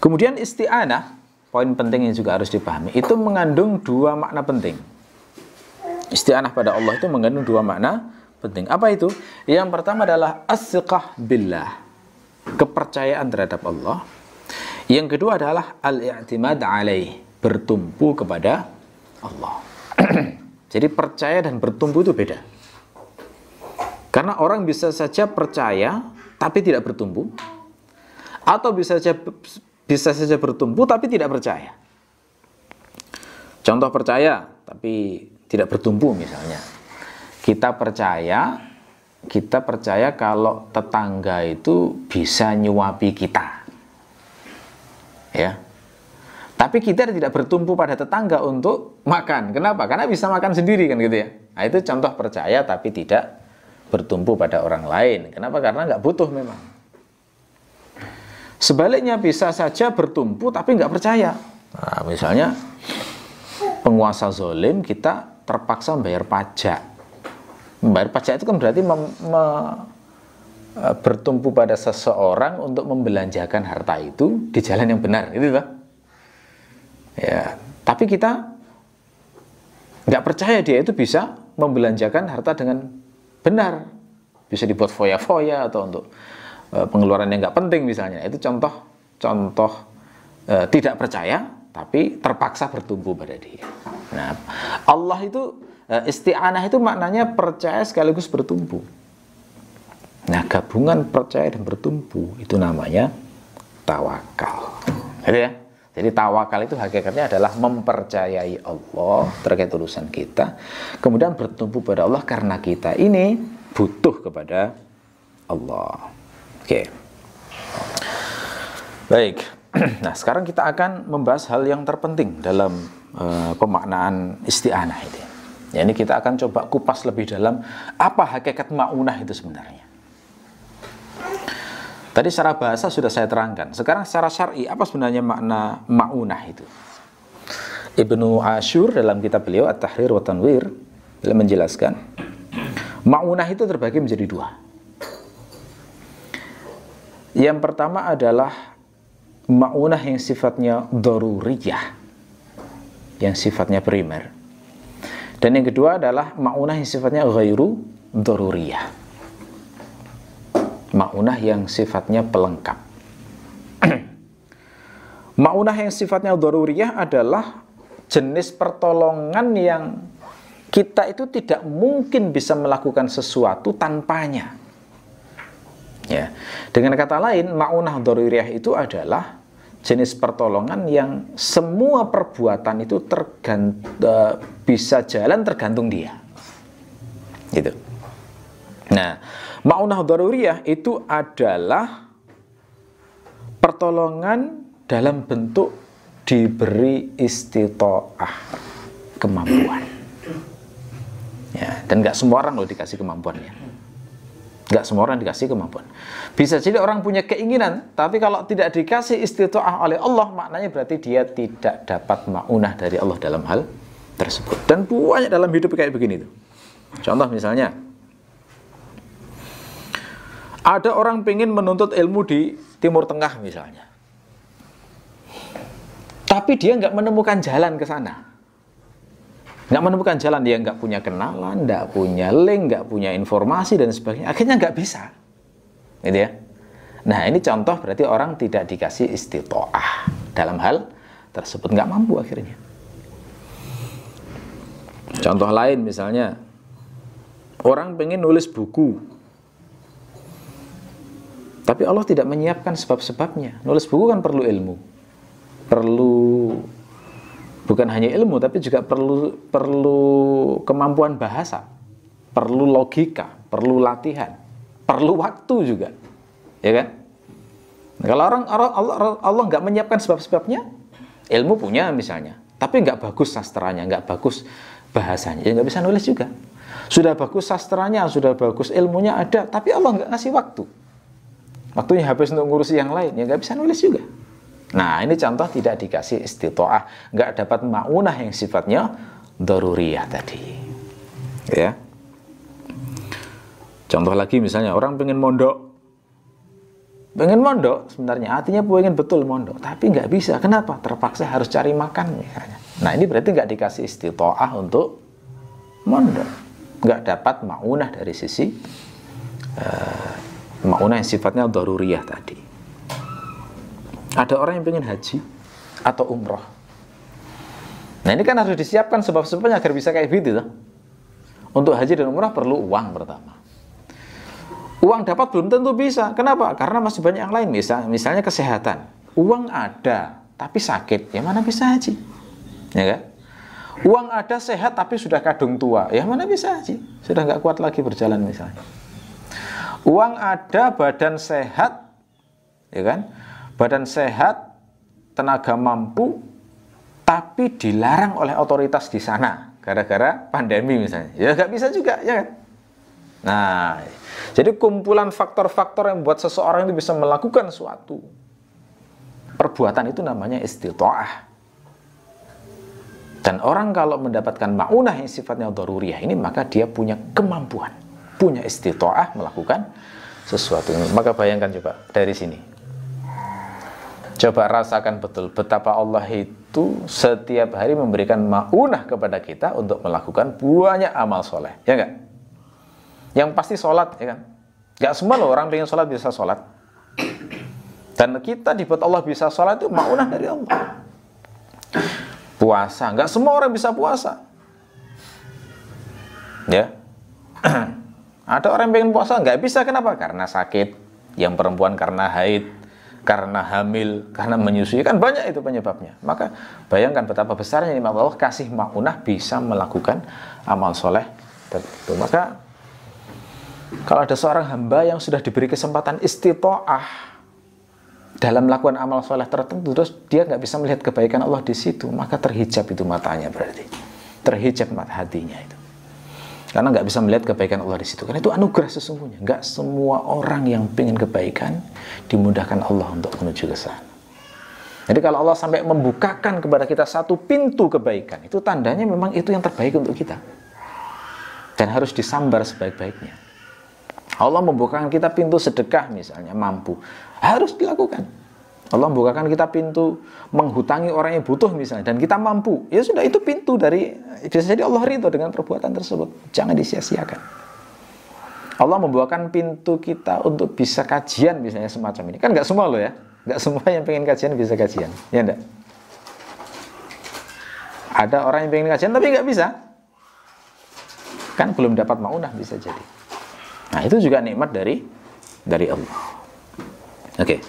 Kemudian isti'anah, poin penting yang juga harus dipahami, itu mengandung dua makna penting. Isti'anah pada Allah itu mengandung dua makna penting. Apa itu? Yang pertama adalah as-siqah billah, kepercayaan terhadap Allah. Yang kedua adalah al-i'timad alaih, bertumpu kepada Allah. Jadi percaya dan bertumpu itu beda. Karena orang bisa saja percaya tapi tidak bertumpu, atau bisa saja bertumpu tapi tidak percaya. Contoh percaya tapi tidak bertumpu misalnya. Kita percaya kalau tetangga itu bisa nyuapi kita. Ya. Tapi kita tidak bertumpu pada tetangga untuk makan. Kenapa? Karena bisa makan sendiri kan gitu ya. Nah, itu contoh percaya tapi tidak bertumpu pada orang lain. Kenapa? Karena nggak butuh memang. Sebaliknya bisa saja bertumpu tapi nggak percaya. Nah, misalnya penguasa zalim, kita terpaksa membayar pajak. Membayar pajak itu kan berarti bertumpu pada seseorang untuk membelanjakan harta itu di jalan yang benar, itu loh. Ya, tapi kita nggak percaya dia itu bisa membelanjakan harta dengan benar, bisa dibuat foya-foya atau untuk pengeluaran yang nggak penting misalnya. Itu contoh tidak percaya tapi terpaksa bertumpu pada dia. Nah, Allah itu isti'anah itu maknanya percaya sekaligus bertumpu. Nah, gabungan percaya dan bertumpu itu namanya tawakal. Gitu ya. Jadi tawakal itu hakikatnya adalah mempercayai Allah terkait urusan kita, kemudian bertumpu pada Allah karena kita ini butuh kepada Allah. Oke. Baik. Nah, sekarang kita akan membahas hal yang terpenting dalam pemaknaan isti'anah ini. Ya, ini kita akan coba kupas lebih dalam apa hakikat ma'unah itu sebenarnya. Tadi secara bahasa sudah saya terangkan. Sekarang secara syar'i, apa sebenarnya makna ma'unah itu? Ibnu Ashur dalam kitab beliau At-Tahrir wa Tanwir beliau menjelaskan, ma'unah itu terbagi menjadi dua. Yang pertama adalah ma'unah yang sifatnya daruriyah, yang sifatnya primer. Dan yang kedua adalah ma'unah yang sifatnya ghairu daruriyah, ma'unah yang sifatnya pelengkap. Ma'unah yang sifatnya daruriyah adalah jenis pertolongan yang kita itu tidak mungkin bisa melakukan sesuatu tanpanya. Ya. Dengan kata lain, ma'unah daruriyah itu adalah jenis pertolongan yang semua perbuatan itu bisa jalan tergantung dia. Gitu. Nah, ma'unah daruriyah itu adalah pertolongan dalam bentuk diberi istita'ah, kemampuan. Ya, dan nggak semua orang loh dikasih kemampuannya. Nggak semua orang dikasih kemampuan. Bisa jadi orang punya keinginan, tapi kalau tidak dikasih istita'ah oleh Allah, maknanya berarti dia tidak dapat ma'unah dari Allah dalam hal tersebut. Dan banyak dalam hidup kayak begini tuh. Contoh misalnya, ada orang pengen menuntut ilmu di Timur Tengah misalnya, tapi dia nggak menemukan jalan ke sana. Nggak menemukan jalan, dia nggak punya kenalan, nggak punya link, nggak punya informasi dan sebagainya. Akhirnya nggak bisa, gitu ya. Nah, ini contoh berarti orang tidak dikasih istita'ah dalam hal tersebut, nggak mampu akhirnya. Contoh lain misalnya, orang pengen nulis buku, tapi Allah tidak menyiapkan sebab-sebabnya. Nulis buku kan perlu ilmu. Bukan hanya ilmu, tapi juga perlu kemampuan bahasa, perlu logika, perlu latihan, perlu waktu juga. Ya kan? Kalau Allah nggak menyiapkan sebab-sebabnya, ilmu punya misalnya, tapi nggak bagus sastranya, nggak bagus bahasanya, ya nggak bisa nulis juga. Sudah bagus sastranya, sudah bagus ilmunya ada, tapi Allah nggak ngasih waktu. Waktunya habis untuk ngurusi yang lain, ya nggak bisa nulis juga. Nah, ini contoh tidak dikasih istitoah, nggak dapat ma'unah yang sifatnya daruriyah tadi. Ya. Contoh lagi misalnya orang pengen mondok sebenarnya, artinya pengen betul mondok, tapi nggak bisa. Kenapa? Terpaksa harus cari makan misalnya. Nah, ini berarti nggak dikasih istitoah untuk mondok, nggak dapat ma'unah dari sisi ma'unah yang sifatnya daruriyah tadi. Ada orang yang pengen haji atau umroh. Nah, ini kan harus disiapkan sebab-sebabnya agar bisa kayak gitu tuh. Untuk haji dan umroh perlu uang pertama. Uang dapat belum tentu bisa. Kenapa? Karena masih banyak yang lain. Misalnya kesehatan. Uang ada, tapi sakit. Ya mana bisa haji? Ya kan? Uang ada sehat, tapi sudah kadung tua. Ya mana bisa haji? Sudah nggak kuat lagi berjalan misalnya. Uang ada, badan sehat. Ya kan? Badan sehat, tenaga mampu, tapi dilarang oleh otoritas di sana. Gara-gara pandemi misalnya. Ya nggak bisa juga, ya kan? Nah, jadi kumpulan faktor-faktor yang membuat seseorang itu bisa melakukan suatu perbuatan itu namanya istitoah. Dan orang kalau mendapatkan ma'unah yang sifatnya daruriyah ini, maka dia punya kemampuan, punya istitoah melakukan sesuatu. Maka bayangkan coba dari sini. Coba rasakan betul betapa Allah itu setiap hari memberikan ma'unah kepada kita untuk melakukan banyak amal soleh, ya enggak? Yang pasti sholat, ya kan? Gak semua loh orang pengen sholat bisa sholat. Dan kita dibuat Allah bisa sholat itu ma'unah dari Allah. Puasa, gak semua orang bisa puasa. Ya, ada orang yang pengen puasa gak bisa, kenapa? Karena sakit. Yang perempuan karena haid, karena hamil, karena menyusui, kan banyak itu penyebabnya. Maka bayangkan betapa besarnya nikmat Allah kasih ma'unah bisa melakukan amal soleh tertentu. Maka kalau ada seorang hamba yang sudah diberi kesempatan istitoah dalam melakukan amal soleh tertentu, terus dia nggak bisa melihat kebaikan Allah di situ, maka terhijab itu matanya, berarti terhijab mata hatinya itu, karena nggak bisa melihat kebaikan Allah di situ. Karena itu anugerah sesungguhnya. Nggak semua orang yang pengen kebaikan dimudahkan Allah untuk menuju ke sana. Jadi kalau Allah sampai membukakan kepada kita satu pintu kebaikan, itu tandanya memang itu yang terbaik untuk kita dan harus disambar sebaik-baiknya. Allah membukakan kita pintu sedekah misalnya, mampu, harus dilakukan. Allah membukakan kita pintu menghutangi orang yang butuh misalnya, dan kita mampu, ya sudah, itu pintu dari, bisa jadi Allah ridho dengan perbuatan tersebut, jangan disia-siakan. Allah membukakan pintu kita untuk bisa kajian misalnya semacam ini, kan nggak semua loh ya, nggak semua yang pengen kajian bisa kajian, ya enggak? Ada orang yang pengen kajian tapi nggak bisa, kan belum dapat ma'unah bisa jadi. Nah, itu juga nikmat dari Allah. Oke.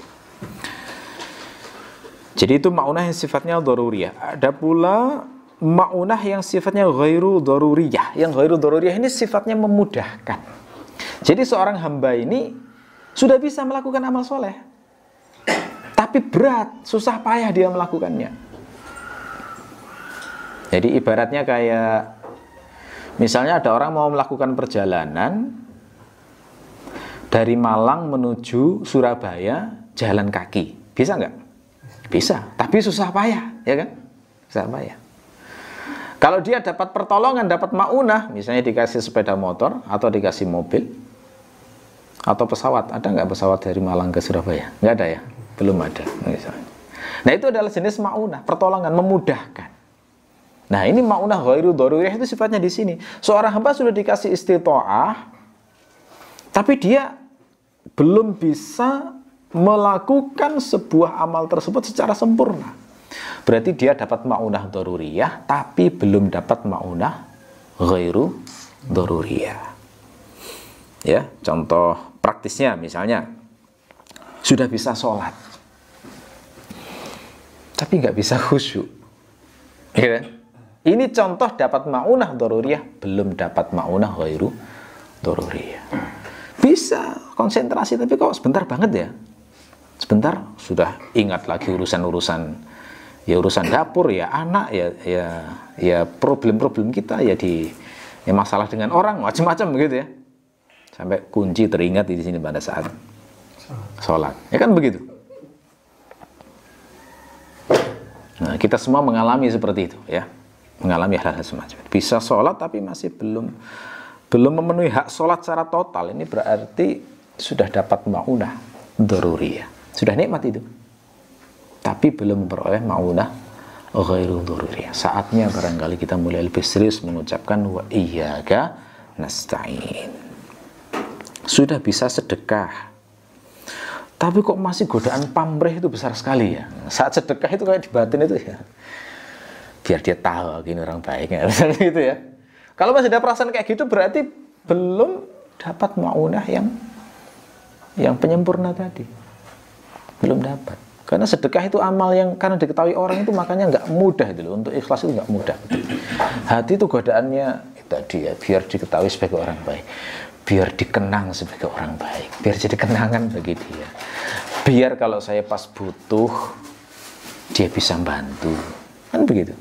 Jadi itu ma'unah yang sifatnya daruriyah. Ada pula ma'unah yang sifatnya ghairu daruriyah. Yang ghairu daruriyah ini sifatnya memudahkan. Jadi seorang hamba ini sudah bisa melakukan amal soleh, tapi berat, susah payah dia melakukannya. Jadi ibaratnya kayak misalnya ada orang mau melakukan perjalanan dari Malang menuju Surabaya jalan kaki, bisa nggak? Bisa, tapi susah payah, ya kan? Susah payah. Kalau dia dapat pertolongan, dapat ma'unah, misalnya dikasih sepeda motor atau dikasih mobil atau pesawat. Ada nggak pesawat dari Malang ke Surabaya? Nggak ada ya? Belum ada misalnya. Nah, itu adalah jenis ma'unah, pertolongan, memudahkan. Nah, ini ma'unah ghairu daruriyah itu sifatnya di sini. Seorang hamba sudah dikasih istitoah, tapi dia belum bisa melakukan sebuah amal tersebut secara sempurna. Berarti dia dapat ma'unah daruriyah, tapi belum dapat ma'unah ghairu daruriyah. Ya, contoh praktisnya misalnya sudah bisa sholat, tapi nggak bisa khusyuk. Ya, ini contoh dapat ma'unah daruriyah, belum dapat ma'unah ghairu daruriyah. Bisa konsentrasi, tapi kok sebentar banget ya. Sebentar sudah ingat lagi urusan-urusan, ya urusan dapur, ya anak, ya problem-problem kita, ya masalah dengan orang, macam-macam begitu ya. Sampai kunci teringat di sini pada saat sholat. Ya kan begitu. Nah, kita semua mengalami seperti itu ya. Mengalami hal-hal semacam itu. Bisa sholat tapi masih belum memenuhi hak sholat secara total. Ini berarti sudah dapat ma'unah daruriyah. Sudah nikmat itu. Tapi belum memperoleh ma'unah ghairu daruriyah. Saatnya barangkali kita mulai lebih serius mengucapkan wa iyyaka nasta'in. Sudah bisa sedekah. Tapi kok masih godaan pamrih itu besar sekali ya. Saat sedekah itu kayak di batin itu ya. Biar dia tahu gini orang baik ya. Gitu ya. Kalau masih ada perasaan kayak gitu berarti belum dapat ma'unah yang penyempurna tadi. Belum dapat. Karena sedekah itu amal yang karena diketahui orang itu makanya nggak mudah itu loh. Untuk ikhlas itu nggak mudah. Hati itu godaannya tadi ya, biar diketahui sebagai orang baik. Biar dikenang sebagai orang baik, biar jadi kenangan bagi dia, biar kalau saya pas butuh dia bisa bantu, kan begitu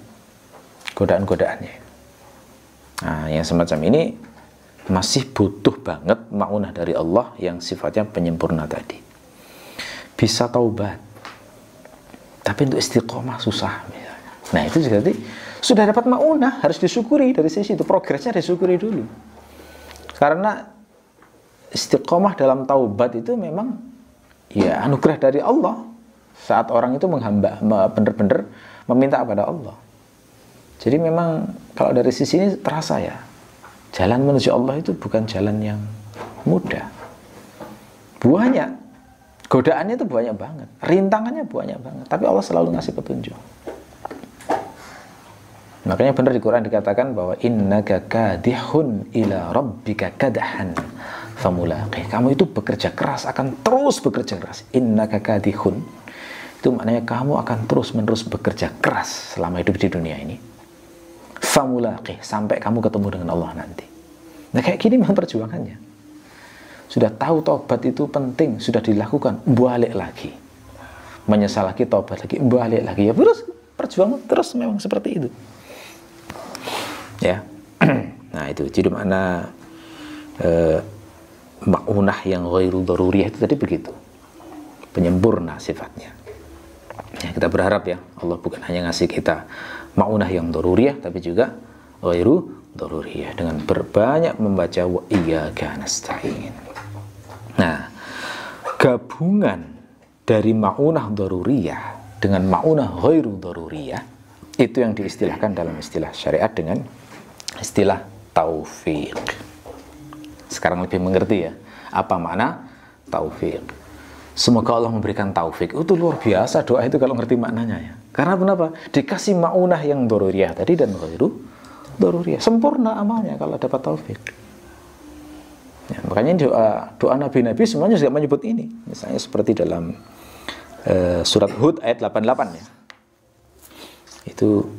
godaan-godaannya. Nah, yang semacam ini masih butuh banget ma'unah dari Allah yang sifatnya penyempurna tadi. Bisa taubat, tapi untuk istiqomah susah misalnya. Nah itu berarti sudah dapat ma'unah, harus disyukuri dari sisi itu, progresnya disyukuri dulu. Karena istiqomah dalam taubat itu memang ya anugerah dari Allah. Saat orang itu benar-benar meminta kepada Allah. Jadi memang kalau dari sisi ini terasa ya, jalan menuju Allah itu bukan jalan yang mudah. Banyak godaannya itu banyak banget, rintangannya banyak banget. Tapi Allah selalu ngasih petunjuk. Makanya benar di Quran dikatakan bahwa innaka kadihun ila rabbika kadahan famulaqih. Kamu itu bekerja keras, akan terus bekerja keras. Innaka kadihun. Itu maknanya kamu akan terus-menerus bekerja keras selama hidup di dunia ini. Famulaqih, sampai kamu ketemu dengan Allah nanti. Nah kayak gini memang perjuangannya. Sudah tahu taubat itu penting, sudah dilakukan, balik lagi. Menyesal lagi, taubat lagi, balik lagi. Ya terus perjuangan terus memang seperti itu. Ya, nah itu jadi mana ma'unah yang ghairu daruriyah itu tadi begitu, penyempurna sifatnya. Ya, kita berharap ya Allah bukan hanya ngasih kita ma'unah yang daruriyah, tapi juga ghairu daruriyah dengan berbanyak membaca wa iyyaka nasta'in. Nah, gabungan dari ma'unah daruriyah dengan ma'unah ghairu daruriyah itu yang diistilahkan dalam istilah syariat dengan istilah taufik. Sekarang lebih mengerti ya apa makna taufik. Semoga Allah memberikan taufik. Itu luar biasa doa itu kalau ngerti maknanya ya. Karena kenapa? Dikasih ma'unah yang daruriyah tadi dan ghairu daruriyah. Sempurna amalnya kalau dapat taufik. Ya, makanya doa nabi-nabi semuanya juga menyebut ini. Misalnya seperti dalam surat Hud ayat 88 ya. Itu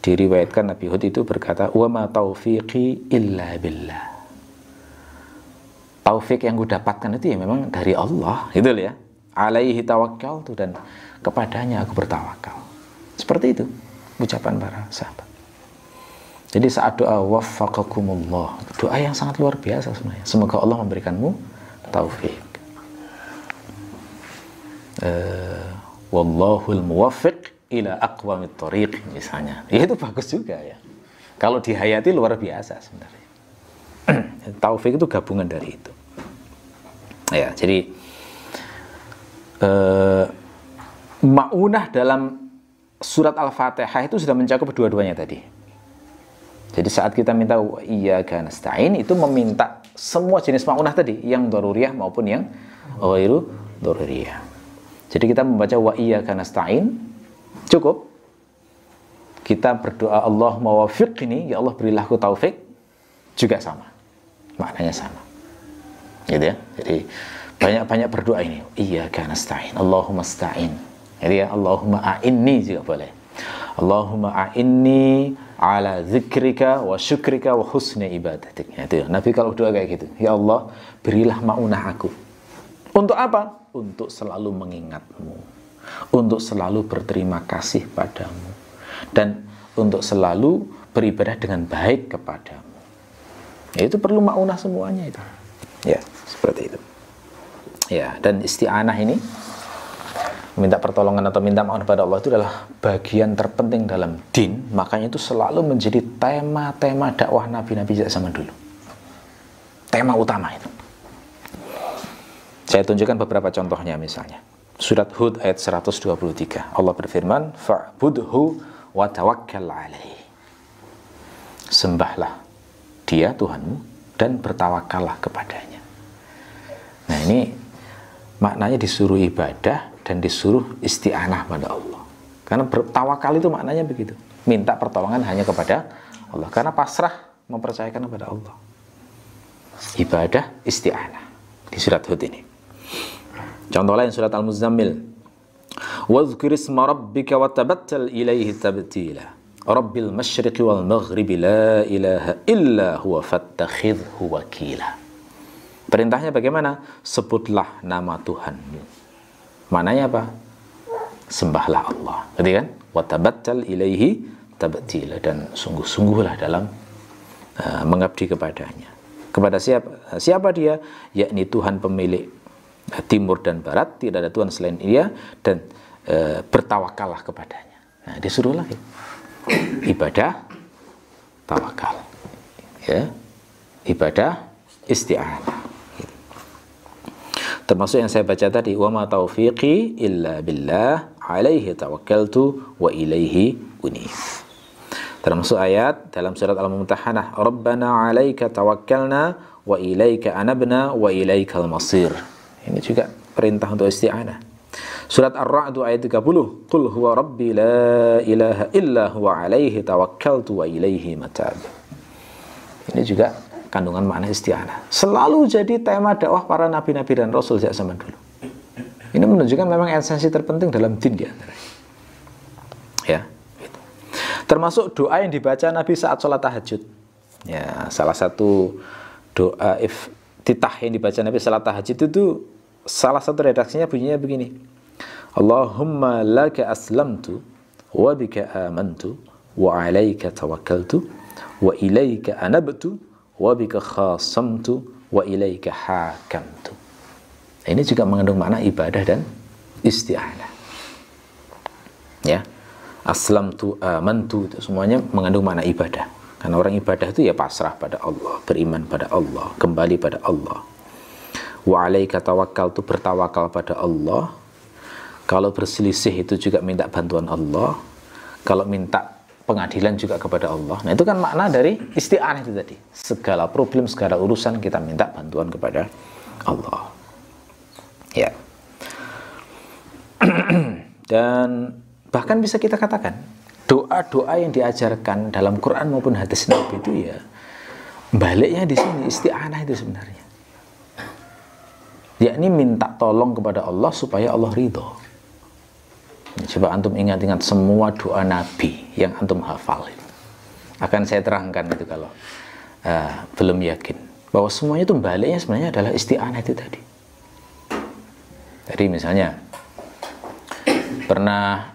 diriwayatkan Nabi Hud itu berkata, wa ma taufiqi illa billah. Taufik yang gue dapatkan itu ya memang dari Allah, gitu ya. Alaihi tawakkaltu, dan kepadanya aku bertawakal. Seperti itu ucapan para sahabat. Jadi saat doa waffaqakumullah, doa yang sangat luar biasa sebenarnya. Semoga Allah memberikanmu taufik. Wallahul muwaffiq ila aqwamit thoriq misalnya. Ya itu bagus juga ya. Kalau dihayati luar biasa sebenarnya. Taufik itu gabungan dari itu. Ya, jadi ma'unah dalam surat Al-Fatihah itu sudah mencakup dua-duanya tadi. Jadi saat kita minta wa iyyaka nasta'in itu meminta semua jenis ma'unah tadi, yang daruriyah maupun yang ghairu daruriyah. Jadi kita membaca wa iyyaka nasta'in cukup. Kita berdoa Allahumma wafiqni, ya Allah berilah aku taufik, juga sama. Maknanya sama. Gitu ya. Jadi banyak-banyak berdoa ini. Iyyaka nasta'in, Allahumma sta'in. Jadi ya Allahumma a'inni juga boleh. Allahumma a'inni ala zikrika wa syukrika wa husni ibadatik. Itu ya. Nabi kalau doa kayak gitu, ya Allah berilah ma'unah aku. Untuk apa? Untuk selalu mengingatmu, untuk selalu berterima kasih padamu, dan untuk selalu beribadah dengan baik kepadamu. Ya, itu perlu maunah semuanya itu. Ya, seperti itu. Ya, dan isti'anah ini, minta pertolongan atau minta maaf kepada Allah, itu adalah bagian terpenting dalam din. Makanya itu selalu menjadi tema-tema dakwah nabi-nabi zaman dulu. Tema utama itu. Saya tunjukkan beberapa contohnya, misalnya surat Hud ayat 123. Allah berfirman, fa'budhu wa tawakkal alaihi. Sembahlah dia Tuhanmu dan bertawakallah kepadanya. Nah, ini maknanya disuruh ibadah dan disuruh isti'anah pada Allah. Karena bertawakal itu maknanya begitu. Minta pertolongan hanya kepada Allah. Karena pasrah mempercayakan kepada Allah. Ibadah isti'anah di surat Hud ini. Contoh lain surat Al-Muzammil. Wadhkur isma rabbika wa tabattal ilaihi tabtila. Rabbil masyriqi wal maghribi la ilaha illa huwa fattakhidhu wakila. Perintahnya bagaimana? Sebutlah nama Tuhanmu. Maknanya apa? Sembahlah Allah. Gitu kan? Wa tabattal ilaihi tabtila, dan sungguh-sungguhlah dalam mengabdi kepadanya. Kepada siapa dia? Yakni Tuhan pemilik timur dan barat, tidak ada Tuhan selain Dia, dan bertawakallah kepadanya. Nah, disuruh lagi ibadah tawakal, ya, ibadah isti'anah. Gitu. Termasuk yang saya baca tadi, wa ma taufiqi illa billah alaihi tawakkaltu wa ilaihi unib. Termasuk ayat dalam surat Al-Mumtahanah, Rabbana 'alaika tawakkalna wa ilaika anabna wa ilaikal masir. Ini juga perintah untuk isti'anah. Surat Ar-Ra'd ayat 30, Qul huwa rabbi la ilaha illa huwa 'alaihi tawakkaltu wa ilaihi matab. Ini juga kandungan makna isti'anah. Selalu jadi tema dakwah para nabi-nabi dan rasul sejak zaman dulu. Ini menunjukkan memang esensi terpenting dalam din di antara. Ya. Termasuk doa yang dibaca Nabi saat sholat tahajud. Ya, salah satu doa iftitah yang dibaca Nabi salat tahajud itu, salah satu redaksinya bunyinya begini. Allahumma laka aslamtu wa bika amantu wa alaika tawakkaltu wa ilaika anabtu wa bika khasamtu wa ilaika hakamtu. Ini juga mengandung makna ibadah dan isti'anah. Ya. Aslamtu, amantu, itu semuanya mengandung makna ibadah. Karena orang ibadah itu ya pasrah pada Allah, beriman pada Allah, kembali pada Allah. Wa alaika tawakkaltu, bertawakal pada Allah. Kalau berselisih itu juga minta bantuan Allah. Kalau minta pengadilan juga kepada Allah. Nah, itu kan makna dari isti'anah itu tadi. Segala problem, segala urusan kita minta bantuan kepada Allah. Ya. Dan bahkan bisa kita katakan, doa-doa yang diajarkan dalam Quran maupun hadis Nabi itu ya baliknya di sini isti'anah itu sebenarnya. Yakni minta tolong kepada Allah supaya Allah ridho. Coba antum ingat-ingat semua doa Nabi yang antum hafal itu. Akan saya terangkan itu kalau belum yakin bahwa semuanya itu baliknya sebenarnya adalah isti'anah itu tadi. Jadi misalnya pernah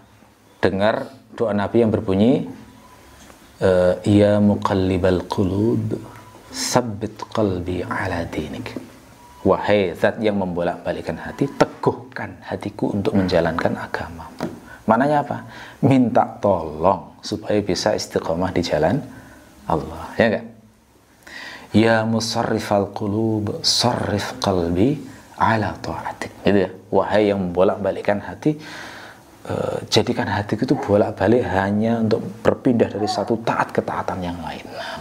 dengar doa Nabi yang berbunyi ya muqallibal qulub sabbit qalbi ala dinik. Wahai zat yang membolak-balikkan hati, teguhkan hatiku untuk menjalankan agama. Maknanya apa? Minta tolong supaya bisa istiqomah di jalan Allah, ya enggak? Ya musarrifal qulub sarrif qalbi ala ta'atik. Gitu ya. Wahai yang membolak-balikkan hati, jadikan hatiku itu bolak-balik hanya untuk berpindah dari satu taat ke taatan yang lain. Nah,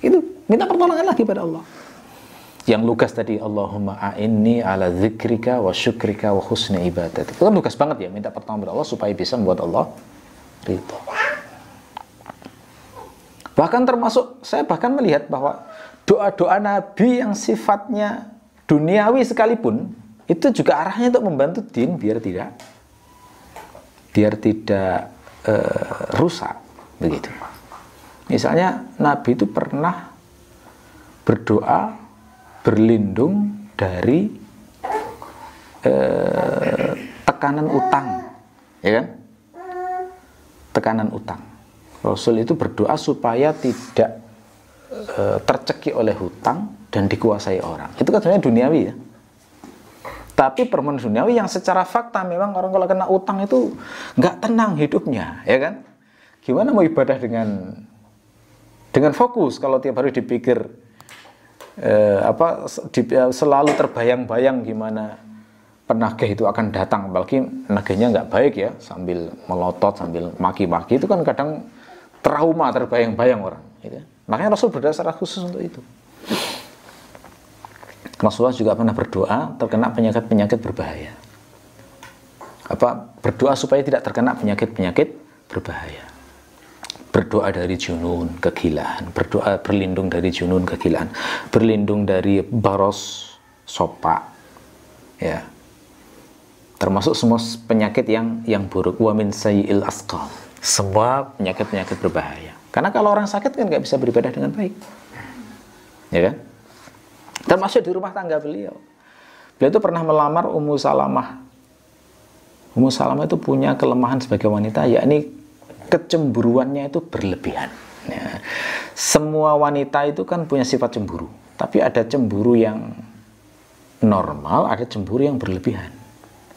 itu minta pertolongan lagi pada Allah. Yang lugas tadi, Allahumma a'inni ala dzikrika wa syukrika wa husni ibadatik. Itu kan lugas banget ya, minta pertolongan pada Allah supaya bisa membuat Allah ridho. Bahkan termasuk, saya bahkan melihat bahwa doa-doa Nabi yang sifatnya duniawi sekalipun, itu juga arahnya untuk membantu din biar tidak rusak, begitu. Misalnya Nabi itu pernah berdoa berlindung dari tekanan utang, ya kan? Tekanan utang. Rasul itu berdoa supaya tidak tercekik oleh hutang dan dikuasai orang. Itu kan sebenarnya duniawi ya. Tapi permohonan duniawi yang secara fakta memang orang kalau kena utang itu nggak tenang hidupnya, ya kan? Gimana mau ibadah dengan fokus kalau tiap hari dipikir selalu terbayang-bayang gimana penagih itu akan datang, apalagi penagihnya nggak baik ya, sambil melotot, sambil maki-maki, itu kan kadang trauma terbayang-bayang orang. Gitu. Makanya Rasul berdoa secara khusus untuk itu. Rasulullah juga pernah berdoa terkena penyakit-penyakit berbahaya. Berdoa supaya tidak terkena penyakit-penyakit berbahaya. Berdoa dari junun, kegilaan. Berdoa berlindung dari junun, kegilaan. Berlindung dari baros, sopak. Ya. Termasuk semua penyakit yang buruk. Wa min sayyi'il asqam. Semua penyakit-penyakit berbahaya. Karena kalau orang sakit kan nggak bisa beribadah dengan baik. Ya kan? Termasuk di rumah tangga beliau. Beliau itu pernah melamar Ummu Salamah. Ummu Salamah itu punya kelemahan sebagai wanita, yakni kecemburuannya itu berlebihan. Ya. Semua wanita itu kan punya sifat cemburu. Tapi ada cemburu yang normal, ada cemburu yang berlebihan.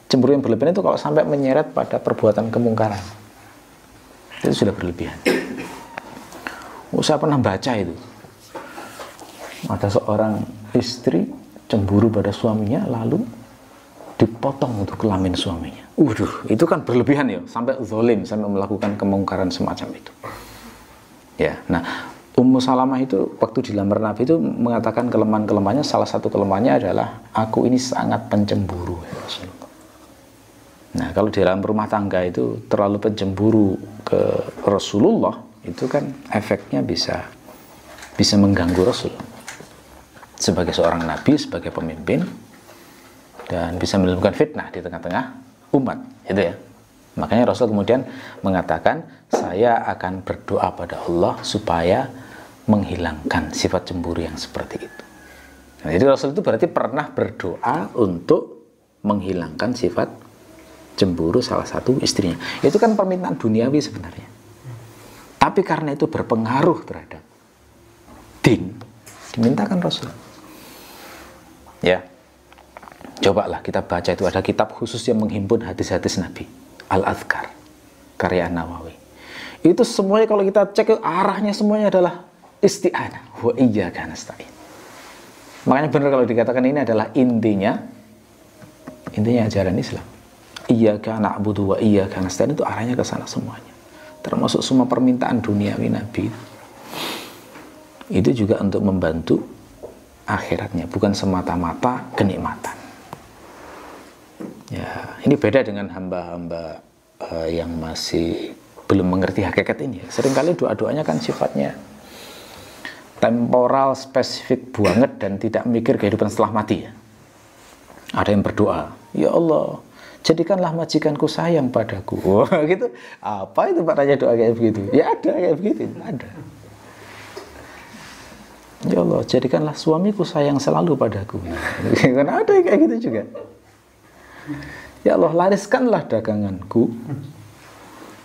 Cemburu yang berlebihan itu kalau sampai menyeret pada perbuatan kemungkaran. Itu sudah berlebihan. Saya pernah baca itu. Ada seorang istri cemburu pada suaminya lalu dipotong untuk kelamin suaminya. Itu kan berlebihan ya, sampai zalim, sampai melakukan kemungkaran semacam itu. Ya, nah Ummu Salamah itu waktu dilamar Nabi itu mengatakan kelemahan-kelemahannya, salah satu kelemahannya adalah aku ini sangat pencemburu ya Rasulullah. Nah, kalau di dalam rumah tangga itu terlalu pencemburu ke Rasulullah, itu kan efeknya bisa mengganggu Rasul sebagai seorang nabi, sebagai pemimpin, dan bisa menimbulkan fitnah di tengah-tengah umat, itu ya. Makanya Rasul kemudian mengatakan, saya akan berdoa pada Allah supaya menghilangkan sifat cemburu yang seperti itu. Nah, jadi Rasul itu berarti pernah berdoa untuk menghilangkan sifat cemburu salah satu istrinya. Itu kan permintaan duniawi sebenarnya. Tapi karena itu berpengaruh terhadap din, dimintakan Rasul. Ya, cobalah kita baca, itu ada kitab khusus yang menghimpun hadis-hadis Nabi, Al-Adhkar, karya Nawawi. Itu semuanya kalau kita cek arahnya semuanya adalah isti'anah wa iyyaka nasta'in. Makanya benar kalau dikatakan ini adalah intinya ajaran Islam. Iyyaka na'budu wa iyyaka nasta'in, itu arahnya ke sana semuanya. Termasuk semua permintaan duniawi Nabi. Itu juga untuk membantu akhiratnya, bukan semata-mata kenikmatan. Ya, ini beda dengan hamba-hamba yang masih belum mengerti hakikat ini. Seringkali doa-doanya kan sifatnya temporal, spesifik banget, dan tidak mikir kehidupan setelah mati. Ya. Ada yang berdoa, ya Allah, jadikanlah majikanku sayang padaku. Wah, gitu. Apa itu maknanya doa kayak begitu? Ya ada kayak begitu, ada. Ya Allah, jadikanlah suamiku sayang selalu padaku. Karena ada yang kayak gitu juga. Ya Allah, lariskanlah daganganku.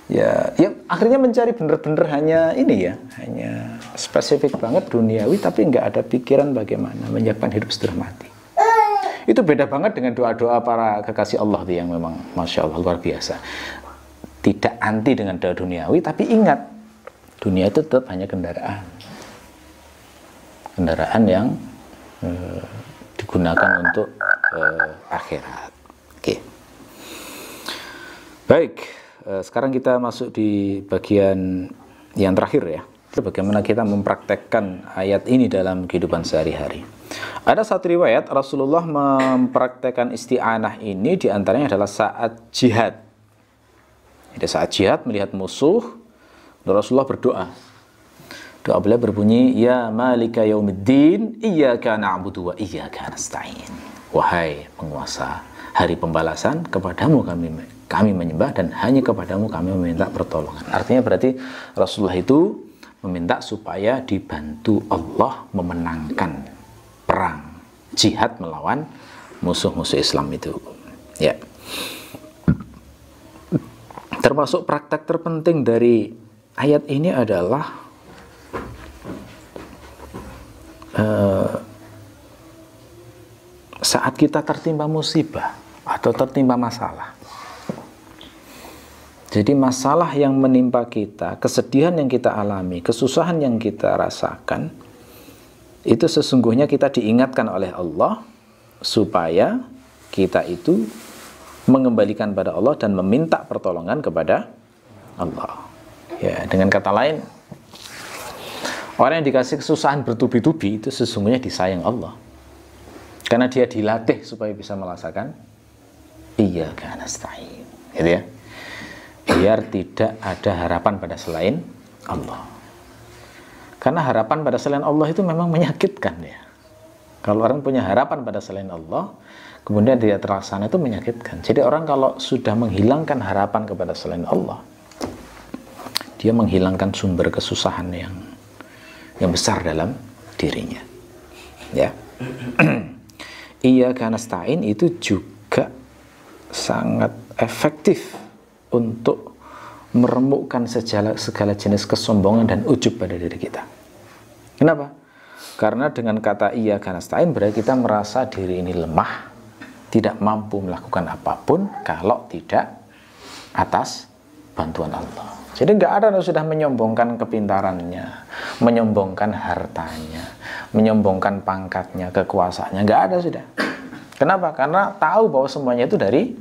Ya akhirnya mencari bener-bener hanya ini ya, hanya spesifik banget duniawi, tapi nggak ada pikiran bagaimana menyiapkan hidup setelah mati. Itu beda banget dengan doa-doa para kekasih Allah yang memang Masya Allah luar biasa. Tidak anti dengan doa duniawi, tapi ingat, dunia itu tetap hanya kendaraan. Kendaraan yang digunakan untuk akhirat. Oke. Baik, sekarang kita masuk di bagian yang terakhir ya. Bagaimana kita mempraktekkan ayat ini dalam kehidupan sehari-hari. Ada satu riwayat Rasulullah mempraktekkan isti'anah ini diantaranya adalah saat jihad. Jadi saat jihad melihat musuh, Rasulullah berdoa. Doa beliau berbunyi, ya malika yaumiddin, iyyaka na'budu wa iyyaka nasta'in. Wahai penguasa hari pembalasan, kepadamu kami menyembah dan hanya kepadamu kami meminta pertolongan. Artinya berarti Rasulullah itu meminta supaya dibantu Allah memenangkan perang jihad melawan musuh-musuh Islam itu. Ya. Termasuk praktek terpenting dari ayat ini adalah saat kita tertimpa musibah atau tertimpa masalah. Jadi masalah yang menimpa kita, kesedihan yang kita alami, kesusahan yang kita rasakan, itu sesungguhnya kita diingatkan oleh Allah supaya kita itu mengembalikan pada Allah dan meminta pertolongan kepada Allah. Ya, dengan kata lain, orang yang dikasih kesusahan bertubi-tubi itu sesungguhnya disayang Allah. Karena dia dilatih supaya bisa merasakan iyyaka nasta'in, gitu ya. Biar tidak ada harapan pada selain Allah. Karena harapan pada selain Allah itu memang menyakitkan ya. Kalau orang punya harapan pada selain Allah, kemudian dia terlaksana, itu menyakitkan. Jadi orang kalau sudah menghilangkan harapan kepada selain Allah, dia menghilangkan sumber kesusahan yang besar dalam dirinya. Ya. Iyyaka nasta'in itu juga sangat efektif untuk meremukkan segala jenis kesombongan dan ujub pada diri kita. Kenapa? Karena dengan kata iyyaka nasta'in berarti kita merasa diri ini lemah, tidak mampu melakukan apapun kalau tidak atas bantuan Allah. Jadi nggak ada yang sudah menyombongkan kepintarannya, menyombongkan hartanya, menyombongkan pangkatnya, kekuasaannya. Nggak ada sudah. Kenapa? Karena tahu bahwa semuanya itu dari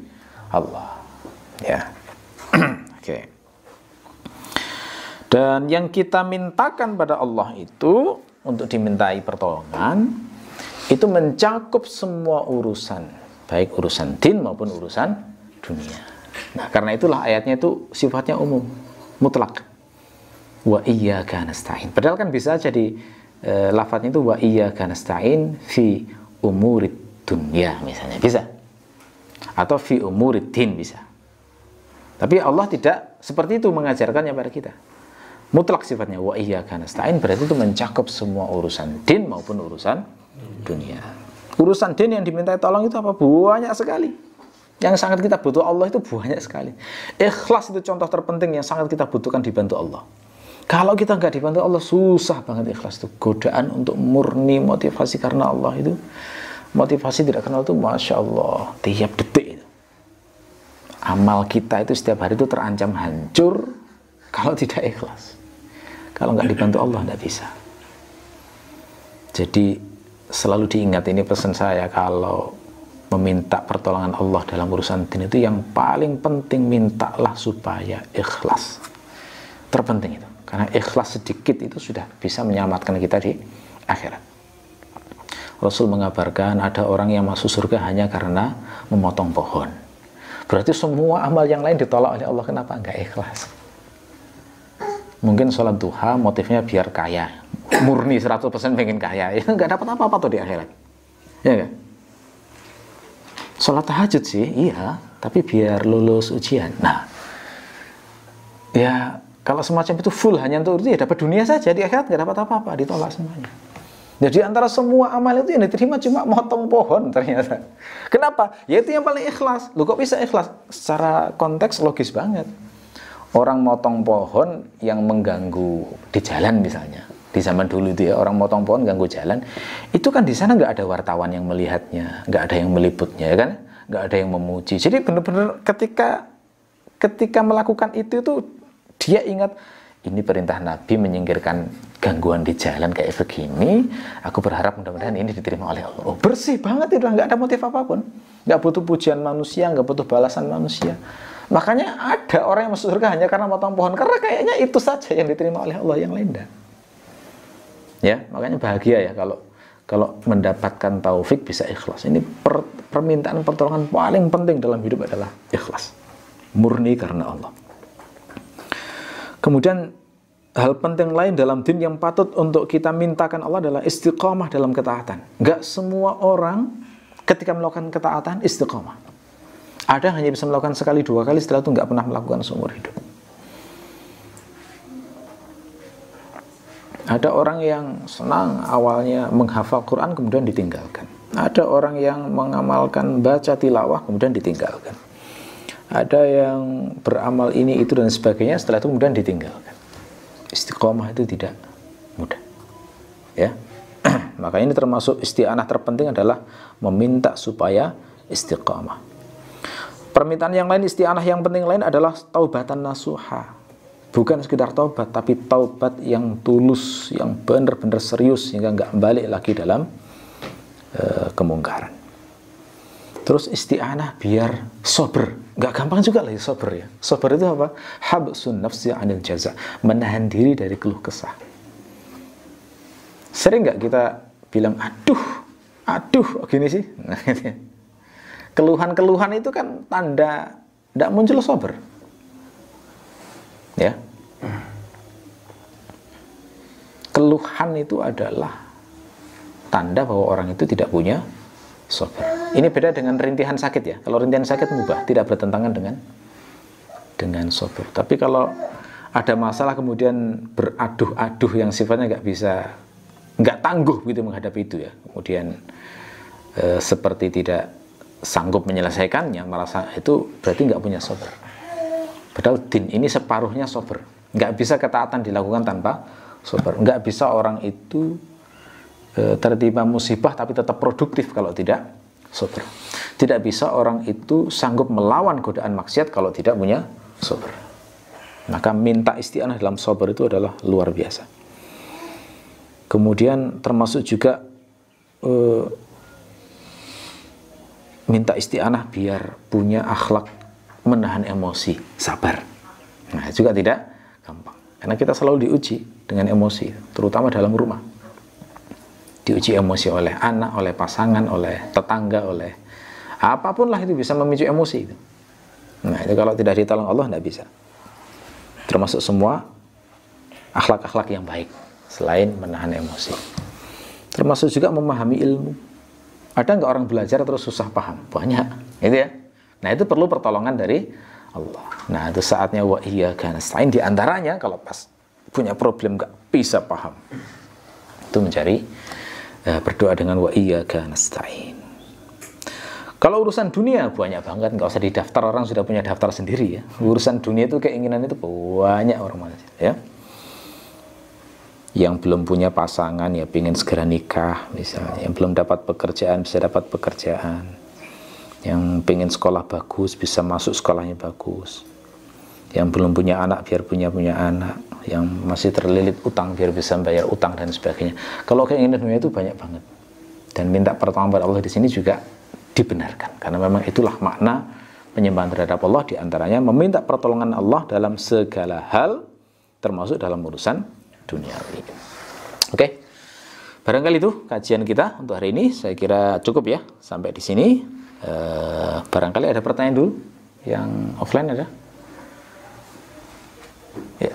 Allah. Ya. Oke. Dan yang kita mintakan pada Allah itu untuk dimintai pertolongan itu mencakup semua urusan, baik urusan din maupun urusan dunia. Nah, karena itulah ayatnya itu sifatnya umum, mutlak. Wa iyyaka nasta'in. Padahal kan bisa jadi lafadznya itu wa iyyaka nasta'in fi umurid dunya misalnya, bisa. Atau fi umurid din bisa. Tapi Allah tidak seperti itu mengajarkannya pada kita. Mutlak sifatnya wa iyyaka nasta'in berarti itu mencakup semua urusan din maupun urusan dunia. Urusan din yang dimintai tolong itu apa? Banyak sekali. Yang sangat kita butuh Allah itu banyak sekali. Ikhlas itu contoh terpenting yang sangat kita butuhkan dibantu Allah. Kalau kita nggak dibantu Allah, susah banget ikhlas itu. Godaan untuk murni motivasi karena Allah itu, motivasi tidak kenal itu, Masya Allah, tiap detik itu. Amal kita itu setiap hari itu terancam hancur kalau tidak ikhlas. Kalau nggak dibantu Allah, nggak bisa. Jadi selalu diingat, ini pesan saya, kalau meminta pertolongan Allah dalam urusan din itu yang paling penting mintalah supaya ikhlas. Terpenting itu. Karena ikhlas sedikit itu sudah bisa menyelamatkan kita di akhirat. Rasul mengabarkan ada orang yang masuk surga hanya karena memotong pohon. Berarti semua amal yang lain ditolak oleh Allah. Kenapa? Enggak ikhlas. Mungkin sholat duha motifnya biar kaya. Murni 100% pengen kaya. Ya enggak dapat apa-apa tuh di akhirat. Ya enggak? Sholat tahajud sih, iya. Tapi biar lulus ujian. Nah, ya kalau semacam itu full hanya untuk itu, ya dapat dunia saja, di akhirat nggak dapat apa-apa, ditolak semuanya. Jadi antara semua amal itu yang diterima cuma motong pohon ternyata. Kenapa? Ya itu yang paling ikhlas. Loh kok bisa ikhlas? Secara konteks logis banget. Orang motong pohon yang mengganggu di jalan misalnya. Di zaman dulu itu ya, orang motong pohon ganggu jalan. Itu kan di sana nggak ada wartawan yang melihatnya, nggak ada yang meliputnya, ya kan? Nggak ada yang memuji. Jadi benar-benar ketika melakukan itu dia ingat, ini perintah Nabi menyingkirkan gangguan di jalan kayak begini. Aku berharap mudah-mudahan ini diterima oleh Allah. Oh, bersih banget itu, nggak ada motif apapun. Nggak butuh pujian manusia, nggak butuh balasan manusia. Makanya ada orang yang masuk surga hanya karena potong pohon. Karena kayaknya itu saja yang diterima oleh Allah, yang lain enggak. Ya, makanya bahagia ya kalau mendapatkan taufik bisa ikhlas. Ini permintaan pertolongan paling penting dalam hidup adalah ikhlas. Murni karena Allah. Kemudian hal penting lain dalam din yang patut untuk kita mintakan Allah adalah istiqomah dalam ketaatan. Enggak semua orang ketika melakukan ketaatan istiqomah. Ada yang hanya bisa melakukan sekali, dua kali, setelah itu enggak pernah melakukan seumur hidup. Ada orang yang senang awalnya menghafal Quran kemudian ditinggalkan. Ada orang yang mengamalkan baca tilawah kemudian ditinggalkan. Ada yang beramal ini itu dan sebagainya, setelah itu kemudian ditinggalkan. Istiqomah itu tidak mudah. Ya. Maka ini termasuk isti'anah terpenting adalah meminta supaya istiqomah. Permintaan yang lain, isti'anah yang penting lain adalah taubatan nasuha. Bukan sekedar taubat, tapi taubat yang tulus, yang benar-benar serius sehingga nggak balik lagi dalam kemungkaran. Terus isti'anah biar sober. Nggak gampang juga lah sober ya. Sober itu apa? Habsun nafsi anil jaza. Menahan diri dari keluh kesah. Sering nggak kita bilang, aduh, gini sih? Nah, keluhan-keluhan itu kan tanda tidak muncul sober. Ya. Keluhan itu adalah tanda bahwa orang itu tidak punya sober. Ini beda dengan rintihan sakit ya. Kalau rintihan sakit mubah, tidak bertentangan dengan sober. Tapi kalau ada masalah kemudian beraduh-aduh yang sifatnya nggak tangguh gitu menghadapi itu ya. Kemudian seperti tidak sanggup menyelesaikannya, merasa itu berarti nggak punya sober. Padahal din ini separuhnya sober. Nggak bisa ketaatan dilakukan tanpa sober. Nggak bisa orang itu tertimpa musibah tapi tetap produktif kalau tidak sober. Tidak bisa orang itu sanggup melawan godaan maksiat kalau tidak punya sober. Maka minta isti'anah dalam sober itu adalah luar biasa. Kemudian termasuk juga minta isti'anah biar punya akhlak menahan emosi, sabar. Nah, juga tidak gampang. Karena kita selalu diuji dengan emosi, terutama dalam rumah. Diuji emosi oleh anak, oleh pasangan, oleh tetangga, oleh apapun lah itu bisa memicu emosi. Nah, itu kalau tidak ditolong Allah tidak bisa. Termasuk semua akhlak-akhlak yang baik selain menahan emosi. Termasuk juga memahami ilmu. Ada nggak orang belajar terus susah paham? Banyak, gitu ya. Nah, itu perlu pertolongan dari Allah. Nah, itu saatnya wa iyyaka nasta'in. Di antaranya kalau pas punya problem nggak bisa paham, itu mencari berdoa dengan wa iyyaka nasta'in. Kalau urusan dunia banyak banget, nggak usah didaftar, orang sudah punya daftar sendiri ya. Urusan dunia itu keinginan itu banyak orang manusia ya. Yang belum punya pasangan ya pingin segera nikah misalnya. Yang belum dapat pekerjaan bisa dapat pekerjaan. Yang pengen sekolah bagus bisa masuk sekolahnya bagus. Yang belum punya anak biar punya anak. Yang masih terlilit utang biar bisa bayar utang dan sebagainya. Kalau keinginan dunia itu banyak banget. Dan minta pertolongan pada Allah di sini juga dibenarkan. Karena memang itulah makna penyembahan terhadap Allah, diantaranya meminta pertolongan Allah dalam segala hal, termasuk dalam urusan duniawi. Oke. Barangkali itu kajian kita untuk hari ini. Saya kira cukup ya sampai di sini. Barangkali ada pertanyaan dulu yang offline ada? Ya.